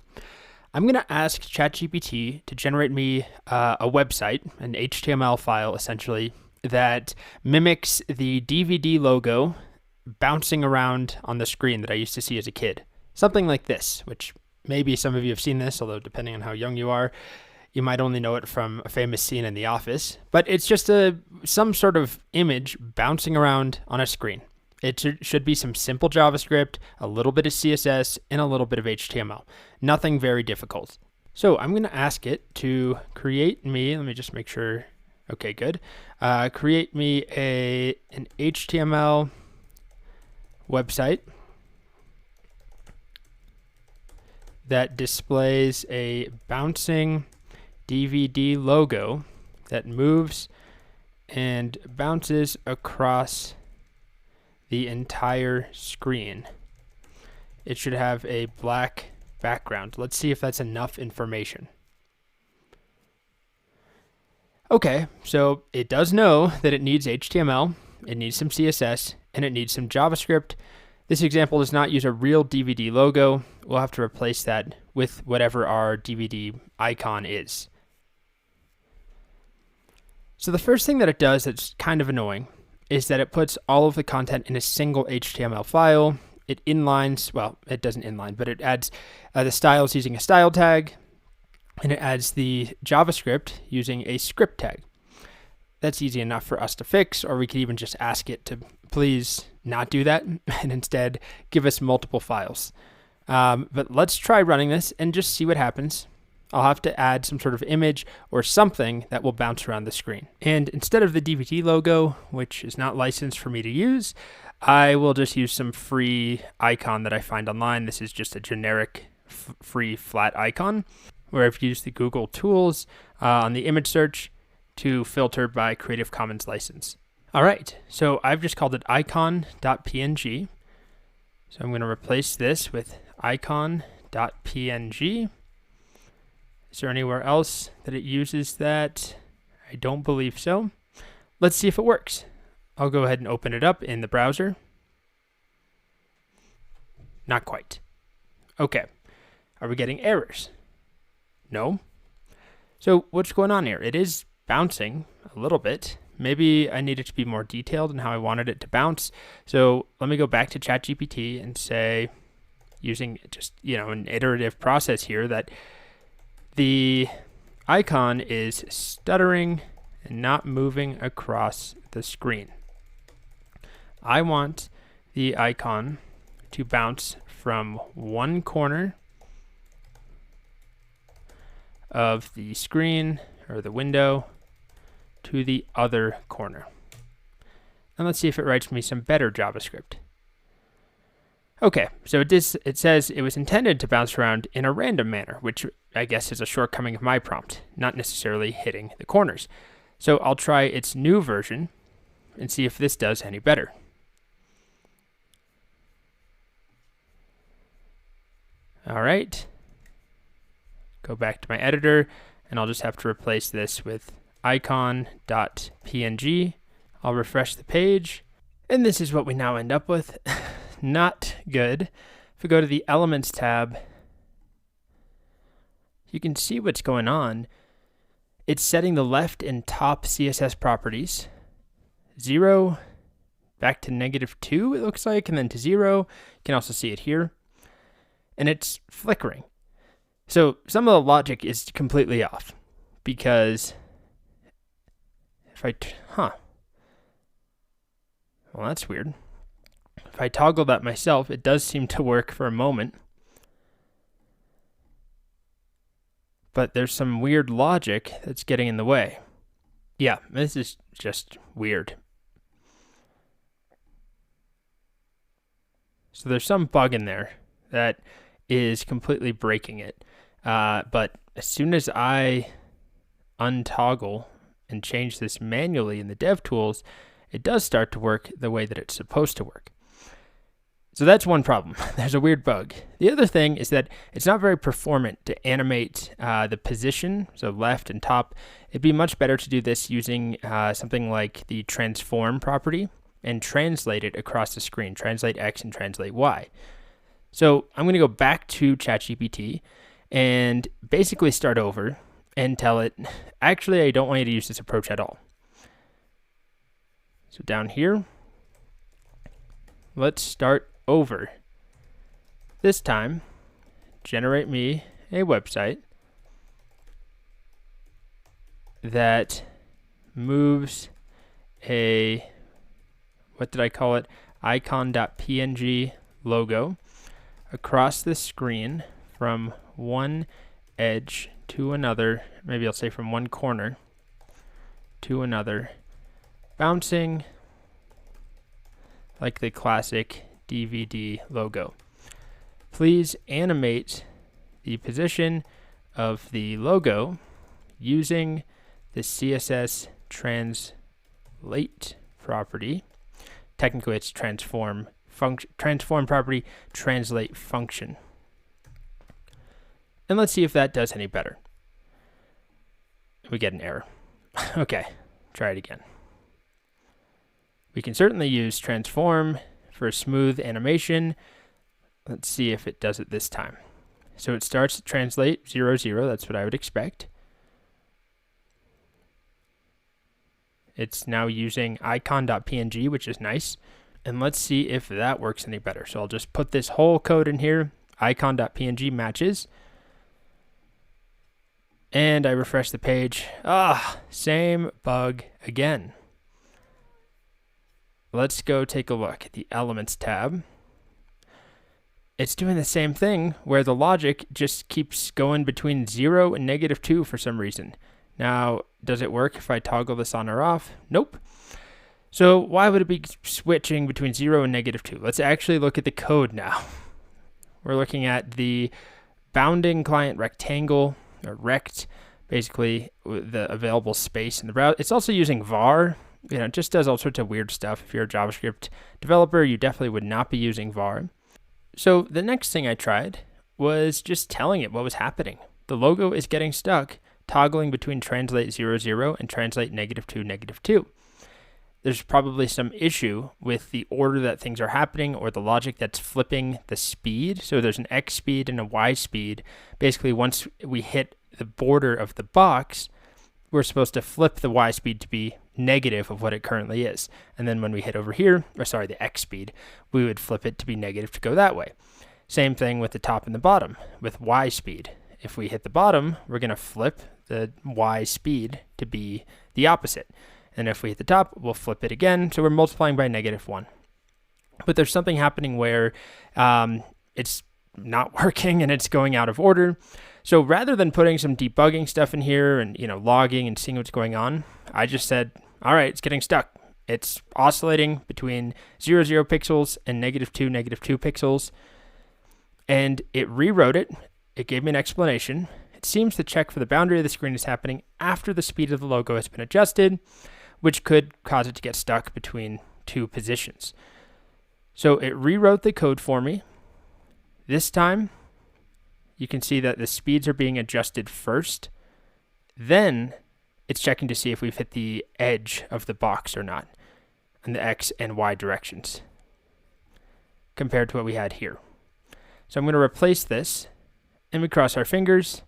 I'm going to ask ChatGPT to generate me a website, an HTML file essentially, that mimics the DVD logo bouncing around on the screen that I used to see as a kid. Something like this, which maybe some of you have seen this, although depending on how young you are, you might only know it from a famous scene in The Office, but it's just some sort of image bouncing around on a screen. It should be some simple JavaScript, a little bit of CSS, and a little bit of HTML. Nothing very difficult. So I'm going to ask it to create me, let me just make sure, okay, good. Create me an HTML website that displays a bouncing DVD logo that moves and bounces across the entire screen. It should have a black background. Let's see if that's enough information. Okay, so it does know that it needs HTML, it needs some CSS, and it needs some JavaScript. This example does not use a real DVD logo. We'll have to replace that with whatever our DVD icon is. So the first thing that it does that's kind of annoying is that it puts all of the content in a single HTML file. It inlines, well, it doesn't inline, but it adds the styles using a style tag, and it adds the JavaScript using a script tag. That's easy enough for us to fix, or we could even just ask it to please not do that and instead give us multiple files. But let's try running this and just see what happens. I'll have to add some sort of image or something that will bounce around the screen. And instead of the DVD logo, which is not licensed for me to use, I will just use some free icon that I find online. This is just a generic free flat icon where I've used the Google tools on the image search to filter by Creative Commons license. All right, so I've just called it icon.png. So I'm going to replace this with icon.png. Is there anywhere else that it uses that? I don't believe so. Let's see if it works. I'll go ahead and open it up in the browser. Not quite. Okay. Are we getting errors? No. So what's going on here? It is bouncing a little bit. Maybe I need it to be more detailed in how I wanted it to bounce. So let me go back to ChatGPT and say, using just, an iterative process here, that the icon is stuttering and not moving across the screen. I want the icon to bounce from one corner of the screen or the window to the other corner. And let's see if it writes me some better JavaScript. Okay, so it says it was intended to bounce around in a random manner, which I guess is a shortcoming of my prompt, not necessarily hitting the corners. So I'll try its new version and see if this does any better. All right, go back to my editor, and I'll just have to replace this with icon.png. I'll refresh the page, and this is what we now end up with. Not good. If we go to the Elements tab, you can see what's going on. It's setting the left and top CSS properties 0 back to -2, it looks like, and then to 0. You can also see it here. And it's flickering. So some of the logic is completely off, because if well, that's weird. If I toggle that myself, it does seem to work for a moment. But there's some weird logic that's getting in the way. Yeah, this is just weird. So there's some bug in there that is completely breaking it. But as soon as I untoggle and change this manually in the DevTools, it does start to work the way that it's supposed to work. So that's one problem. There's a weird bug. The other thing is that it's not very performant to animate the position, so left and top. It'd be much better to do this using something like the transform property and translate it across the screen, translate X and translate Y. So I'm going to go back to ChatGPT and basically start over and tell it, actually, I don't want you to use this approach at all. So down here, let's start over. This time, generate me a website that moves a, what did I call it? Icon.png logo across the screen from one edge to another, maybe I'll say from one corner to another, bouncing like the classic DVD logo. Please animate the position of the logo using the CSS translate property. Technically, it's transform property translate function. And let's see if that does any better. We get an error. Okay, try it again. We can certainly use transform for smooth animation. Let's see if it does it this time. So it starts to translate 0, 0. That's what I would expect. It's now using icon.png, which is nice. And let's see if that works any better. So I'll just put this whole code in here. Icon.png matches. And I refresh the page. Same bug again. Let's go take a look at the Elements tab. It's doing the same thing where the logic just keeps going between 0 and -2 for some reason. Now, does it work if I toggle this on or off? Nope. So why would it be switching between 0 and -2? Let's actually look at the code now. We're looking at the bounding client rectangle, or rect, basically the available space in the browser. It's also using var. It just does all sorts of weird stuff. If you're a JavaScript developer, you definitely would not be using var. So the next thing I tried was just telling it what was happening. The logo is getting stuck, toggling between translate 0, 0 and translate -2, -2. There's probably some issue with the order that things are happening or the logic that's flipping the speed. So there's an X speed and a Y speed. Basically, once we hit the border of the box, we're supposed to flip the Y speed to be negative of what it currently is. And then when we hit over here, the X speed, we would flip it to be negative to go that way. Same thing with the top and the bottom with Y speed. If we hit the bottom, we're going to flip the Y speed to be the opposite. And if we hit the top, we'll flip it again. So we're multiplying by -1. But there's something happening where it's not working and it's going out of order. So rather than putting some debugging stuff in here and, logging and seeing what's going on, I just said, all right, it's getting stuck. It's oscillating between 0, 0 pixels and -2, -2 pixels. And it rewrote it. It gave me an explanation. It seems the check for the boundary of the screen is happening after the speed of the logo has been adjusted, which could cause it to get stuck between two positions. So it rewrote the code for me. This time, you can see that the speeds are being adjusted first. Then it's checking to see if we've hit the edge of the box or not in the X and Y directions compared to what we had here. So I'm going to replace this, and we cross our fingers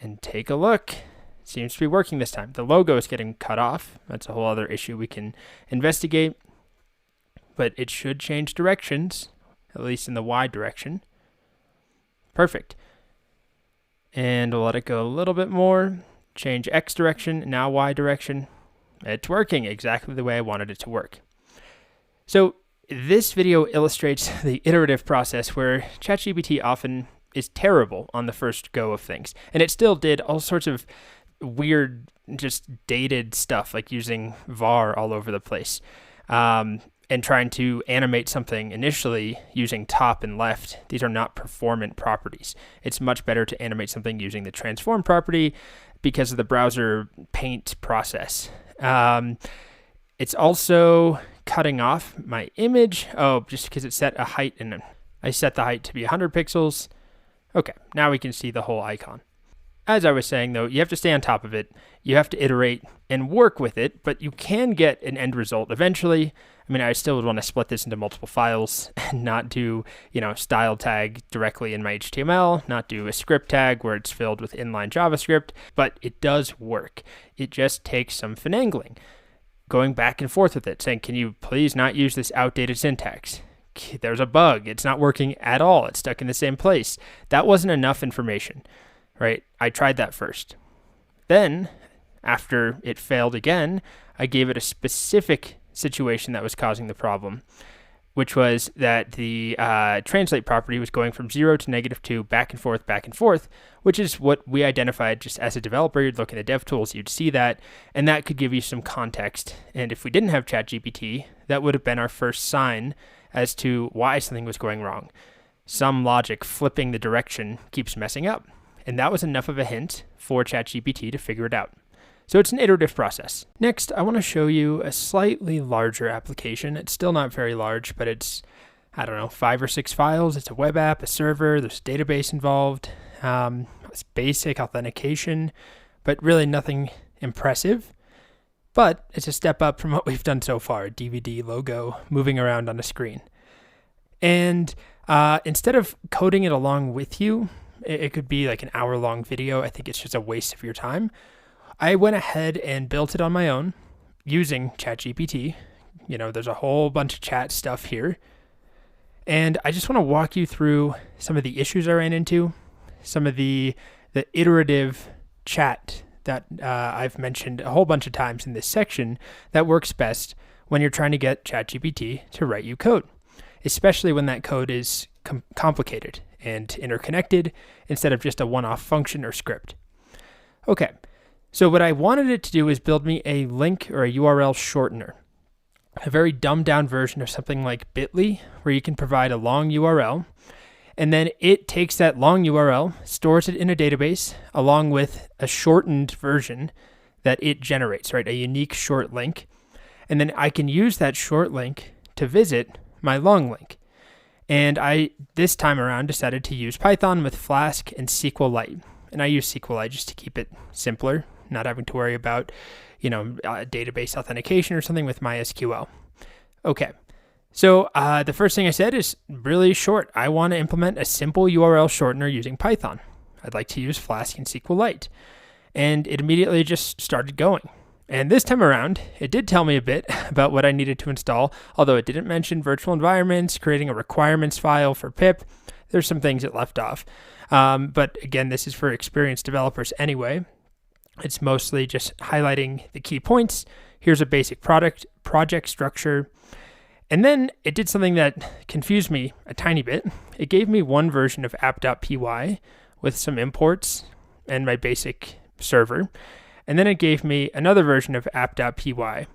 and take a look. It seems to be working this time. The logo is getting cut off. That's a whole other issue we can investigate, but it should change directions, at least in the Y direction. Perfect. And we'll let it go a little bit more. Change X direction, now Y direction. It's working exactly the way I wanted it to work. So this video illustrates the iterative process where ChatGPT often is terrible on the first go of things. And it still did all sorts of weird, just dated stuff, like using var all over the place. And trying to animate something initially using top and left. These are not performant properties. It's much better to animate something using the transform property because of the browser paint process. It's also cutting off my image. Just because it set a height, and I set the height to be 100 pixels. Okay, now we can see the whole icon. As I was saying, though, you have to stay on top of it. You have to iterate and work with it, but you can get an end result eventually. I mean, I still would want to split this into multiple files and not do, style tag directly in my HTML, not do a script tag where it's filled with inline JavaScript, but it does work. It just takes some finagling, going back and forth with it, saying, can you please not use this outdated syntax? There's a bug. It's not working at all. It's stuck in the same place. That wasn't enough information. Right? I tried that first. Then, after it failed again, I gave it a specific situation that was causing the problem, which was that the translate property was going from 0 to -2, back and forth, which is what we identified just as a developer. You'd look in the dev tools, you'd see that, and that could give you some context. And if we didn't have ChatGPT, that would have been our first sign as to why something was going wrong. Some logic flipping the direction keeps messing up. And that was enough of a hint for ChatGPT to figure it out. So it's an iterative process. Next, I want to show you a slightly larger application. It's still not very large, but it's, 5 or 6 files. It's a web app, a server, there's a database involved. It's basic authentication, but really nothing impressive. But it's a step up from what we've done so far, a DVD logo moving around on a screen. And instead of coding it along with you, it could be like an hour-long video. I think it's just a waste of your time. I went ahead and built it on my own using ChatGPT. There's a whole bunch of chat stuff here. And I just want to walk you through some of the issues I ran into, some of the iterative chat that I've mentioned a whole bunch of times in this section that works best when you're trying to get ChatGPT to write you code, especially when that code is complicated and interconnected instead of just a one-off function or script. Okay, so what I wanted it to do is build me a link or a URL shortener, a very dumbed-down version of something like Bitly, where you can provide a long URL, and then it takes that long URL, stores it in a database, along with a shortened version that it generates, right? A unique short link, and then I can use that short link to visit my long link. And I, this time around, decided to use Python with Flask and SQLite. And I use SQLite just to keep it simpler, not having to worry about, database authentication or something with MySQL. Okay, so the first thing I said is really short. I want to implement a simple URL shortener using Python. I'd like to use Flask and SQLite. And it immediately just started going. And this time around, it did tell me a bit about what I needed to install, although it didn't mention virtual environments, creating a requirements file for pip. There's some things it left off. But again, this is for experienced developers anyway. It's mostly just highlighting the key points. Here's a basic project structure. And then it did something that confused me a tiny bit. It gave me one version of app.py with some imports and my basic server. And then it gave me another version of app.py.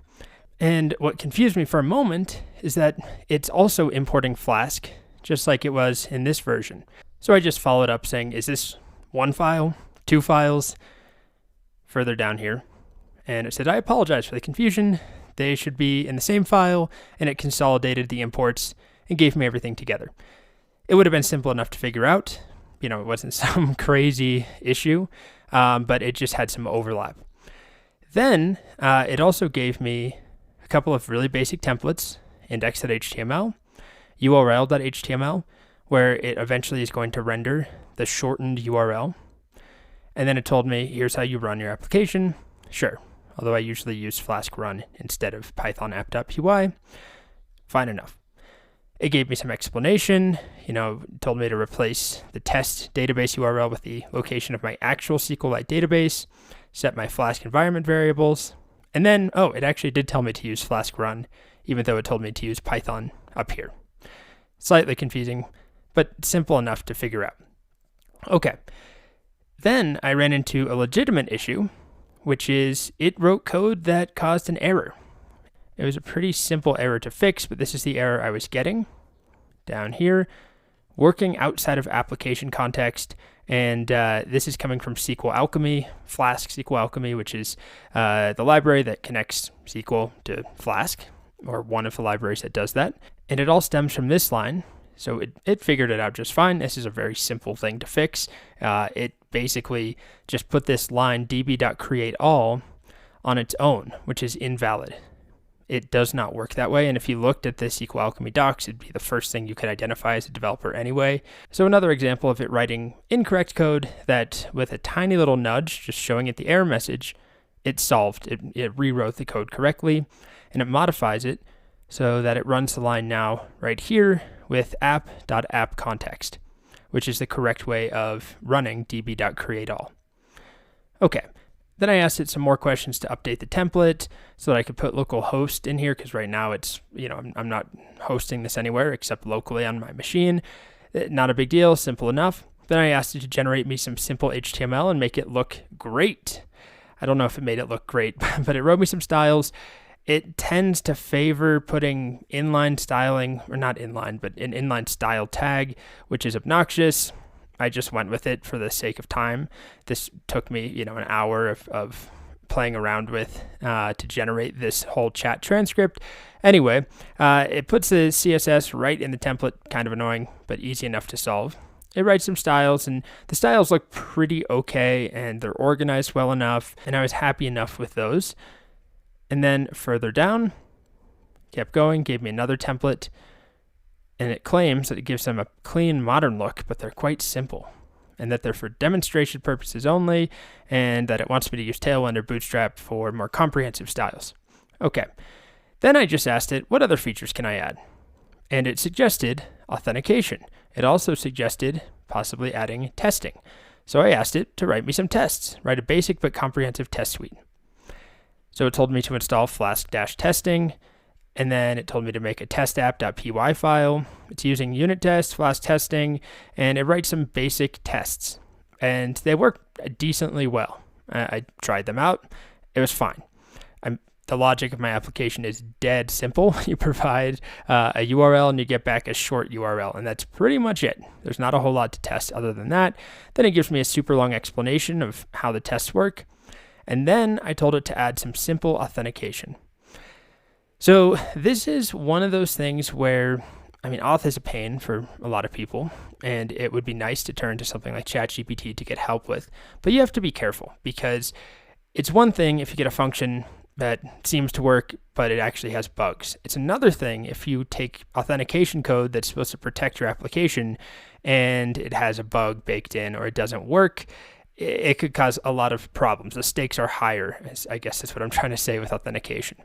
And what confused me for a moment is that it's also importing Flask, just like it was in this version. So I just followed up saying, is this one file, two files? Further down here. And it said, I apologize for the confusion. They should be in the same file, and it consolidated the imports and gave me everything together. It would have been simple enough to figure out. It wasn't some crazy issue, but it just had some overlap. Then it also gave me a couple of really basic templates, index.html, url.html, where it eventually is going to render the shortened URL. And then it told me, here's how you run your application. Sure. Although I usually use Flask run instead of Python app.py. Fine enough. It gave me some explanation, told me to replace the test database URL with the location of my actual SQLite database, set my Flask environment variables, and then, it actually did tell me to use Flask run, even though it told me to use Python up here. Slightly confusing, but simple enough to figure out. Okay. Then I ran into a legitimate issue, which is it wrote code that caused an error. It was a pretty simple error to fix, but this is the error I was getting down here, working outside of application context. And this is coming from SQL Alchemy, Flask SQL Alchemy, which is the library that connects SQL to Flask, or one of the libraries that does that. And it all stems from this line. So it figured it out just fine. This is a very simple thing to fix. It basically just put this line db.createAll on its own, which is invalid. It does not work that way. And if you looked at the SQL Alchemy docs, it'd be the first thing you could identify as a developer anyway. So another example of it writing incorrect code that with a tiny little nudge, just showing it the error message, it solved. It rewrote the code correctly, and it modifies it so that it runs the line now right here with app.appContext, which is the correct way of running db.createAll. Okay, then I asked it some more questions to update the template so that I could put localhost in here, because right now it's, I'm not hosting this anywhere except locally on my machine. Not a big deal, simple enough. Then I asked it to generate me some simple HTML and make it look great. I don't know if it made it look great, but it wrote me some styles. It tends to favor putting inline styling, or not inline, but an inline style tag, which is obnoxious. I just went with it for the sake of time. This took me, an hour of playing around with to generate this whole chat transcript. Anyway, it puts the CSS right in the template, kind of annoying, but easy enough to solve. It writes some styles, and the styles look pretty okay, and they're organized well enough, and I was happy enough with those. And then further down, kept going, gave me another template, and it claims that it gives them a clean, modern look, but they're quite simple, and that they're for demonstration purposes only, and that it wants me to use Tailwind or Bootstrap for more comprehensive styles. Okay, then I just asked it, what other features can I add? And it suggested authentication. It also suggested possibly adding testing. So I asked it to write me some tests, write a basic but comprehensive test suite. So it told me to install Flask-testing, and then it told me to make a testapp.py file. It's using unit tests, Flask testing, and it writes some basic tests. And they work decently well. I tried them out. It was fine. The logic of my application is dead simple. You provide a URL and you get back a short URL, and that's pretty much it. There's not a whole lot to test other than that. Then it gives me a super long explanation of how the tests work. And then I told it to add some simple authentication. So this is one of those things where, auth is a pain for a lot of people, and it would be nice to turn to something like ChatGPT to get help with. But you have to be careful, because it's one thing if you get a function that seems to work, but it actually has bugs. It's another thing if you take authentication code that's supposed to protect your application and it has a bug baked in or it doesn't work. It could cause a lot of problems. The stakes are higher, I guess that's what I'm trying to say with authentication.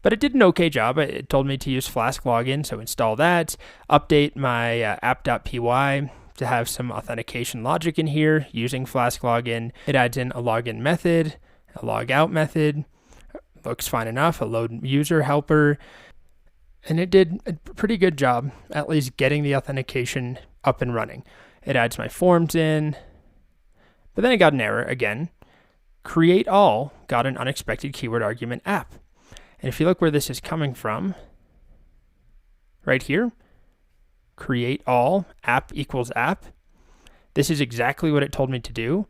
But it did an okay job. It told me to use Flask login, so install that, update my app.py to have some authentication logic in here using Flask login. It adds in a login method, a logout method, looks fine enough, a load user helper. And it did a pretty good job, at least getting the authentication up and running. It adds my forms in, but then it got an error again. Create all got an unexpected keyword argument app. And if you look where this is coming from, right here, create all app equals app. This is exactly what it told me to do.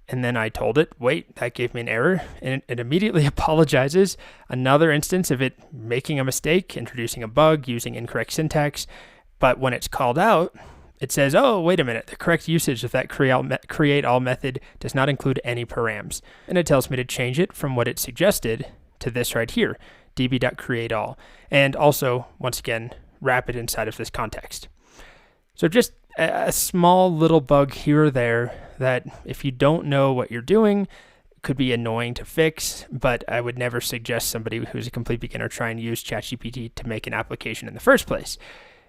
And then I told it, wait, that gave me an error. And it immediately apologizes. Another instance of it making a mistake, introducing a bug, using incorrect syntax. But when it's called out, it says, oh, wait a minute, the correct usage of that create all method does not include any params. And it tells me to change it from what it suggested to this right here, db.createAll. And also, once again, wrap it inside of this context. So just a small little bug here or there that if you don't know what you're doing, could be annoying to fix, but I would never suggest somebody who's a complete beginner try and use ChatGPT to make an application in the first place.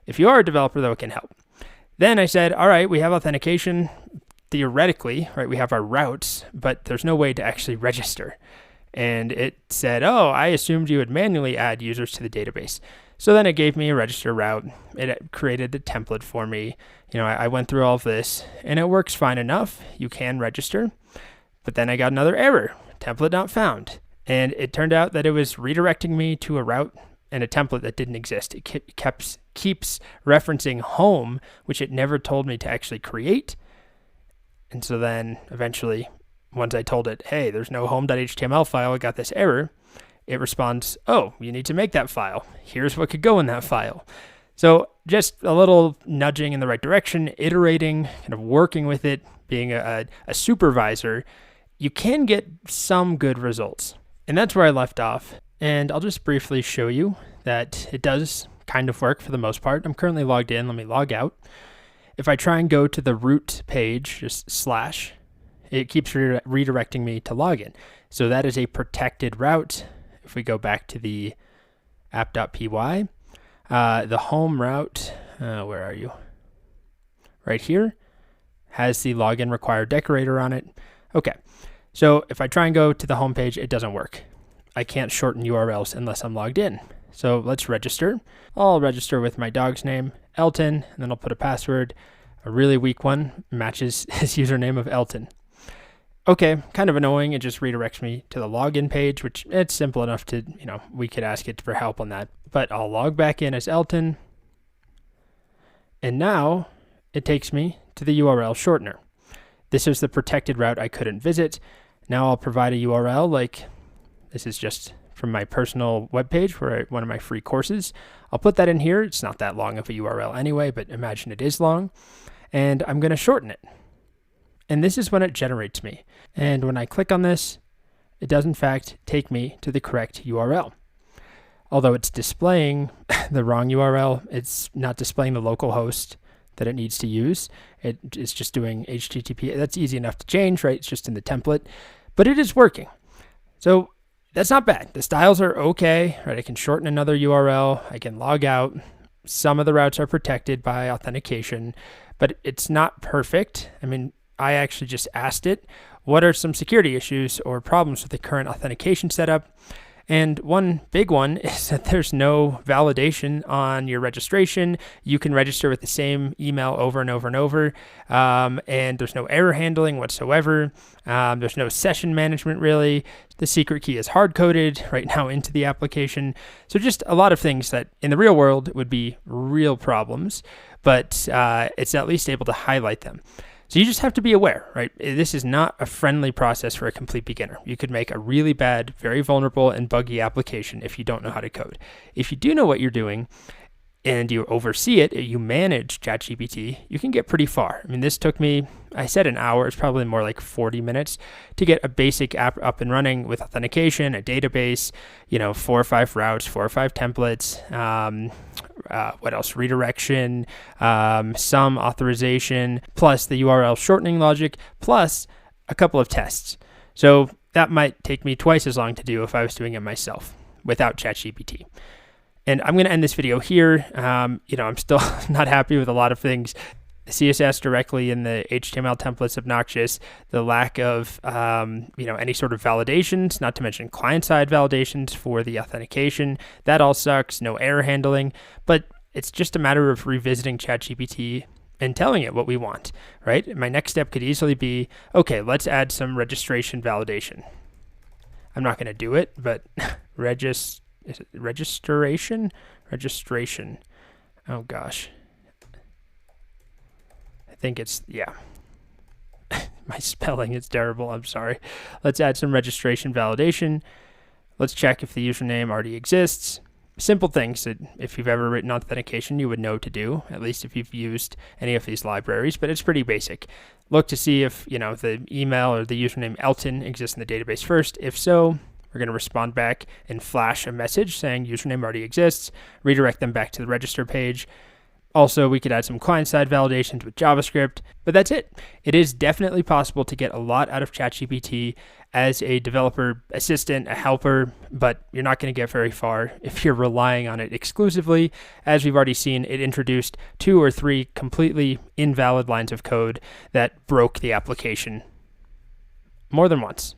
If you are a developer, though, it can help. Then I said, all right, we have authentication. Theoretically, right, we have our routes, but there's no way to actually register. And it said, oh, I assumed you would manually add users to the database. So then it gave me a register route. It created the template for me. I went through all of this, and it works fine enough. You can register. But then I got another error, template not found. And it turned out that it was redirecting me to a route and a template that didn't exist. It keeps referencing home, which it never told me to actually create. And so then eventually, once I told it, hey, there's no home.html file, I got this error, it responds, oh, you need to make that file. Here's what could go in that file. So just a little nudging in the right direction, iterating, kind of working with it, being a supervisor, you can get some good results. And that's where I left off. And I'll just briefly show you that it does kind of work for the most part. I'm currently logged in. Let me log out. If I try and go to the root page, just slash, it keeps redirecting me to login. So that is a protected route. If we go back to the app.py, the home route, where are you? Right here, has the login required decorator on it. Okay, so if I try and go to the home page, it doesn't work. I can't shorten URLs unless I'm logged in. So let's register. I'll register with my dog's name, Elton, and then I'll put a password. A really weak one matches his username of Elton. Okay, kind of annoying. It just redirects me to the login page, which it's simple enough to, we could ask it for help on that. But I'll log back in as Elton. And now it takes me to the URL shortener. This is the protected route I couldn't visit. Now I'll provide a URL like this is just from my personal webpage for one of my free courses. I'll put that in here. It's not that long of a URL anyway, but imagine it is long. And I'm going to shorten it. And this is when it generates me. And when I click on this, it does in fact take me to the correct URL. Although it's displaying the wrong URL, it's not displaying the local host that it needs to use. It's just doing HTTP. That's easy enough to change, right? It's just in the template, but it is working. So that's not bad. The styles are okay, right? I can shorten another URL. I can log out. Some of the routes are protected by authentication, but it's not perfect. I mean, I actually just asked it, what are some security issues or problems with the current authentication setup? And one big one is that there's no validation on your registration. You can register with the same email over and over and over, and there's no error handling whatsoever. There's no session management, really. The secret key is hard-coded right now into the application. So just a lot of things that in the real world would be real problems, but it's at least able to highlight them. So you just have to be aware, right? This is not a friendly process for a complete beginner. You could make a really bad, very vulnerable and buggy application if you don't know how to code. If you do know what you're doing and you oversee it, you manage ChatGPT, you can get pretty far. I mean, this took me, I said an hour, it's probably more like 40 minutes to get a basic app up and running with authentication, a database, 4 or 5 routes, 4 or 5 templates, what else? Redirection, some authorization, plus the URL shortening logic, plus a couple of tests. So that might take me twice as long to do if I was doing it myself without ChatGPT. And I'm going to end this video here. I'm still not happy with a lot of things. CSS directly in the HTML template's obnoxious. The lack of any sort of validations, not to mention client-side validations for the authentication, that all sucks. No error handling, but it's just a matter of revisiting ChatGPT and telling it what we want, right? My next step could easily be, okay, let's add some registration validation. I'm not going to do it, but registration. Oh gosh. I think it's, yeah. My spelling is terrible. I'm sorry. Let's add some registration validation. Let's check if the username already exists. Simple things that if you've ever written authentication, you would know to do, at least if you've used any of these libraries, but it's pretty basic. Look to see if, the email or the username Elton exists in the database first. If so, we're going to respond back and flash a message saying username already exists, redirect them back to the register page. Also, we could add some client-side validations with JavaScript, but that's it. It is definitely possible to get a lot out of ChatGPT as a developer assistant, a helper, but you're not going to get very far if you're relying on it exclusively. As we've already seen, it introduced 2 or 3 completely invalid lines of code that broke the application more than once.